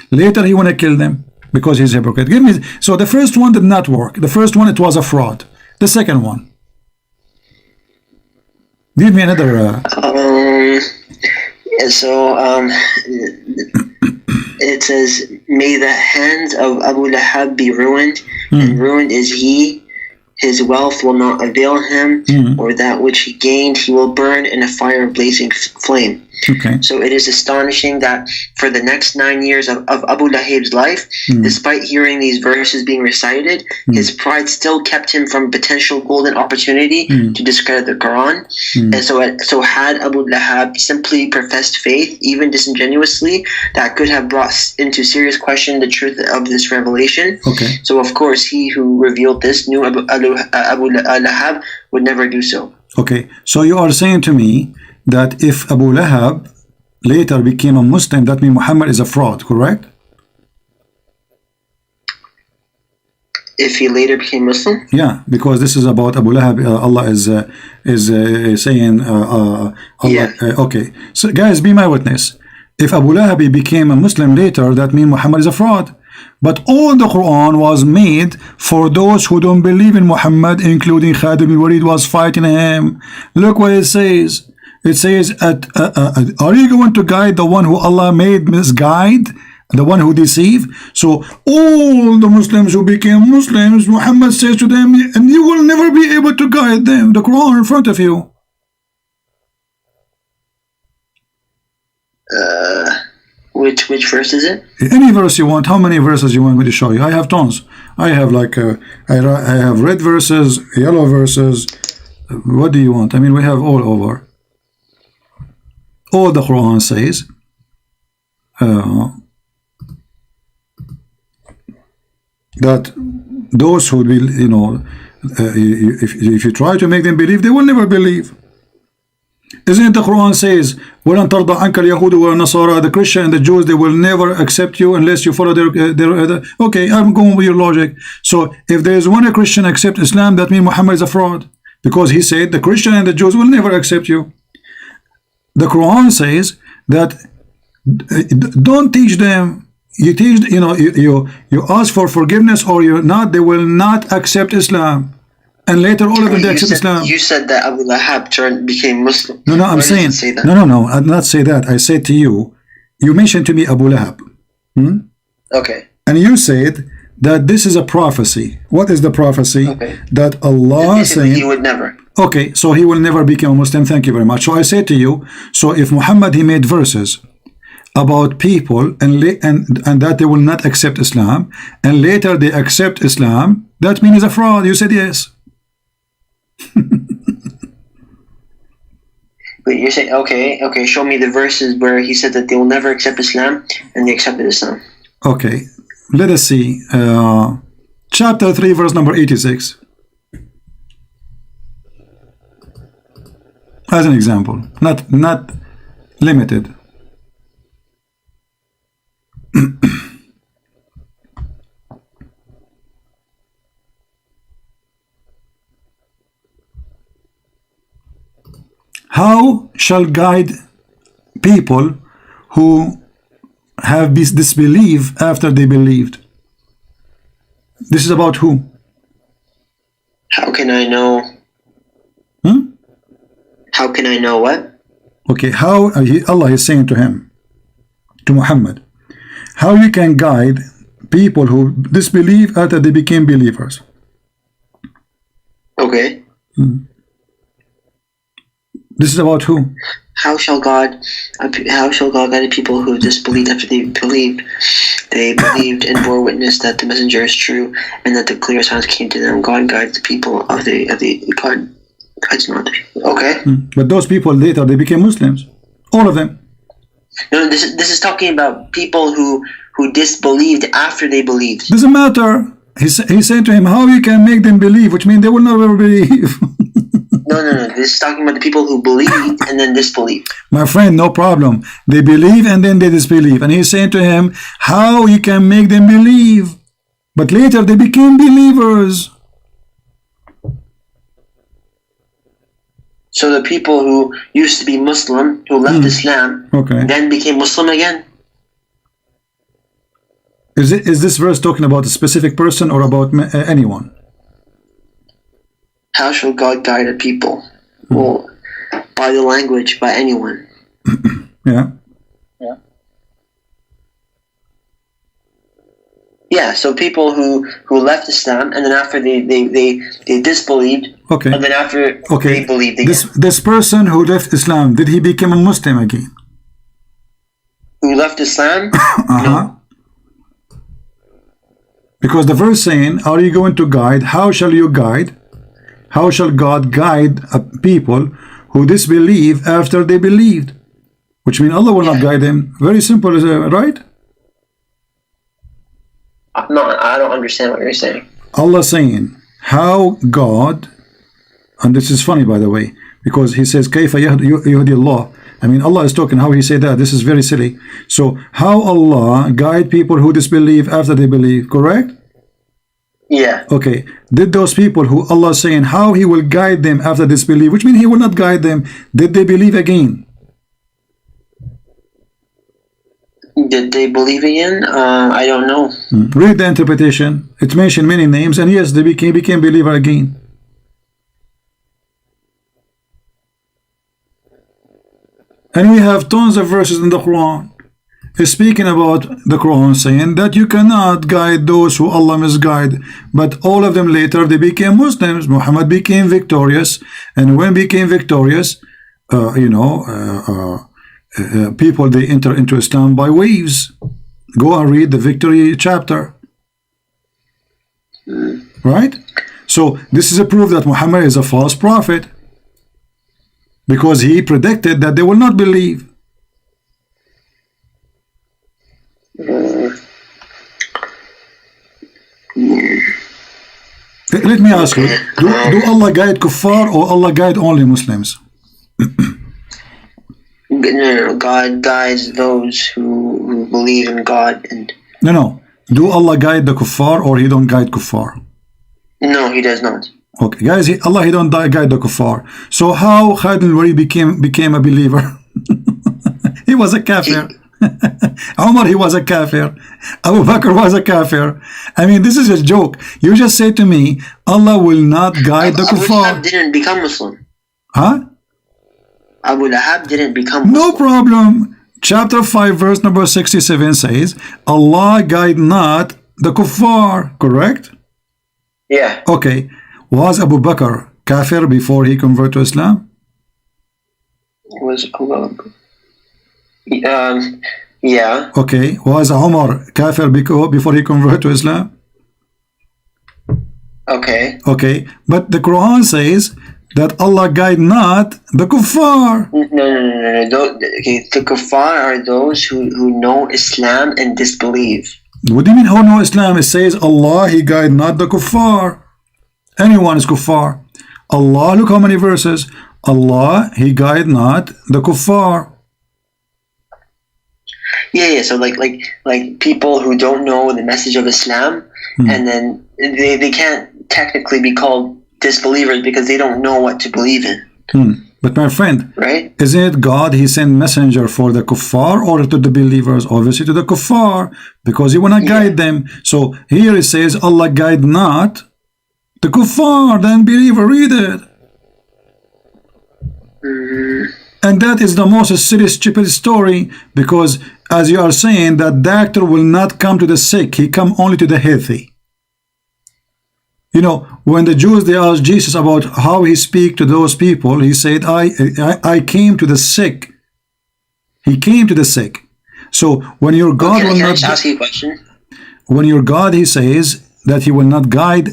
Later, he want to kill them because he's a hypocrite. Give me. So the first one did not work. The first one, it was a fraud. The second one. Give me another. So it says, may the hands of Abu Lahab be ruined, and ruined is he. His wealth will not avail him, or that which he gained he will burn in a fire of blazing flame. Okay. So it is astonishing that for the next 9 years of Abu Lahab's life, despite hearing these verses being recited, his pride still kept him from potential golden opportunity to discredit the Quran. And so had Abu Lahab simply professed faith, even disingenuously, that could have brought into serious question the truth of this revelation. Okay. So of course, he who revealed this knew Abu Lahab would never do so. Okay. So you are saying to me that if Abu Lahab later became a Muslim, that means Muhammad is a fraud, correct? If he later became Muslim? Yeah, because this is about Abu Lahab. Allah is saying, Allah. Yeah. Okay, so guys, be my witness. If Abu Lahab became a Muslim later, that means Muhammad is a fraud. But all the Quran was made for those who don't believe in Muhammad, including Khalid bin Walid was fighting him. Look what it says. It says, are you going to guide the one who Allah made misguide? The one who deceive? So all the Muslims who became Muslims, Muhammad says to them, and you will never be able to guide them. The Quran in front of you. Which verse is it? Any verse you want. How many verses you want me to show you? I have tons. I have like I have red verses, yellow verses. What do you want? I mean, we have all over. All the Quran says that those who will, you know, if you try to make them believe, they will never believe. Isn't it the Quran says, وَلَنْ تَرْضَ عَنْكَ الْيَهُودُ وَالنَّصَارَى, the Christian and the Jews, they will never accept you unless you follow their okay, I'm going with your logic. So if there is one Christian accept Islam, that means Muhammad is a fraud, because he said the Christian and the Jews will never accept you. The Quran says that don't teach them. You teach, you know, you ask for forgiveness or you're not, they will not accept Islam. And later all of them accept Islam. You said that Abu Lahab became Muslim. No, I'm saying, no, I'd not say that. I said to you, you mentioned to me Abu Lahab. Okay. And you said that this is a prophecy. What is the prophecy? Okay. That Allah saying he would never. Okay, so he will never become a Muslim. Thank you very much. So I say to you, so if Muhammad, he made verses about people and that they will not accept Islam, and later they accept Islam, that means a fraud. You said yes. But you're saying, okay, show me the verses where he said that they will never accept Islam, and they accepted Islam. Okay, let us see. Chapter 3, verse number 86. As an example, not limited. how shall guide people who have disbelief after they believed? This is about who? How can I know? How can I know what? Okay, how Allah is saying to him, to Muhammad, how you can guide people who disbelieve after they became believers? Okay. This is about who? How shall God guide people who disbelieved after they believed? They believed and bore witness that the messenger is true and that the clear signs came to them. God guides the people of the God guides not the people. Okay. But those people later they became Muslims. All of them. No, this is talking about people who disbelieved after they believed. Doesn't matter. He's saying to him, how you can make them believe, which means they will never believe. No. This is talking about the people who believed and then disbelieved. My friend, no problem. They believe and then they disbelieve. And he's saying to him, how you can make them believe? But later they became believers. So the people who used to be Muslim, who left Islam, then became Muslim again? Is this verse talking about a specific person or about anyone? How shall God guide a people? Well, by the language, by anyone. Yeah. Yeah, so people who left Islam and then after they disbelieved, and then after they believed again. This person who left Islam, did he become a Muslim again? Who left Islam? No. Because the verse saying, are you going to guide? How shall you guide? How shall God guide people who disbelieve after they believed? Which means Allah will not guide them. Very simple, right? No, I don't understand what you're saying. Allah saying, how God, and this is funny by the way, because he says, كيف يهدي الله. I mean, Allah is talking, how he said that. This is very silly. So, how Allah guide people who disbelieve after they believe, correct? Yeah. Okay. Did those people who Allah is saying how he will guide them after disbelief, which means he will not guide them, did they believe again? Did they believe again? I don't know. Read the interpretation. It mentioned many names, and yes, they became believer again. And we have tons of verses in the Quran speaking about the Quran saying that you cannot guide those who Allah misguide, but all of them later they became Muslims. Muhammad became victorious, and when became victorious, people they enter into Islam by waves. Go and read the victory chapter, right? So this is a proof that Muhammad is a false prophet, because he predicted that they will not believe. Let me ask you, do Allah guide kuffar or Allah guide only Muslims? No, God guides those who believe in God. And No. Do Allah guide the kuffar or he don't guide kuffar? No, he does not. Okay, guys, Allah he don't guide the kuffar. So how Khalid al-Walid became a believer? He was a kafir. Umar, he was a kafir. Abu Bakr was a kafir. I mean, this is a joke. You just say to me, Allah will not guide the kuffar. Abu Lahab didn't become Muslim. Huh? Abu Lahab didn't become Muslim. No problem. Chapter 5, verse number 67 says, Allah guide not the kuffar, correct? Yeah. Okay. Was Abu Bakr kafir before he converted to Islam? Was yeah. Okay. Was Umar kafir before he converted to Islam? Okay. Okay. But the Quran says that Allah guide not the kuffar. No. Okay, the kuffar are those who know Islam and disbelieve. What do you mean who know Islam? It says Allah he guide not the kuffar. Anyone is kuffar. Allah, look how many verses. Allah he guide not the kuffar. Yeah. So like people who don't know the message of Islam, and then they can't technically be called disbelievers because they don't know what to believe in. But my friend, right? isn't it God? He sent messenger for the kuffar or to the believers? Obviously to the kuffar, because he want to guide them. So here it says, Allah guide not the kuffar, the unbeliever. Read it. And that is the most silly, stupid story, because as you are saying, that doctor will not come to the sick, he come only to the healthy. You know, when the Jews, they asked Jesus about how he speak to those people, he said, I came to the sick. He came to the sick. So when your God will not, ask you a question? When your God, he says that he will not guide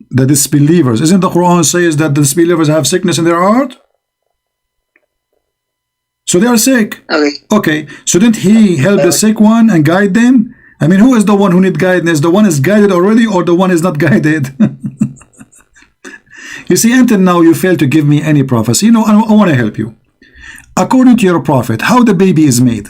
the disbelievers. Isn't the Quran says that the disbelievers have sickness in their heart? So they are sick. Okay. So didn't he help the sick one and guide them? I mean, who is the one who need guidance? The one is guided already, or the one is not guided? You see, until now you fail to give me any prophecy. You know, I want to help you. According to your prophet, how the baby is made?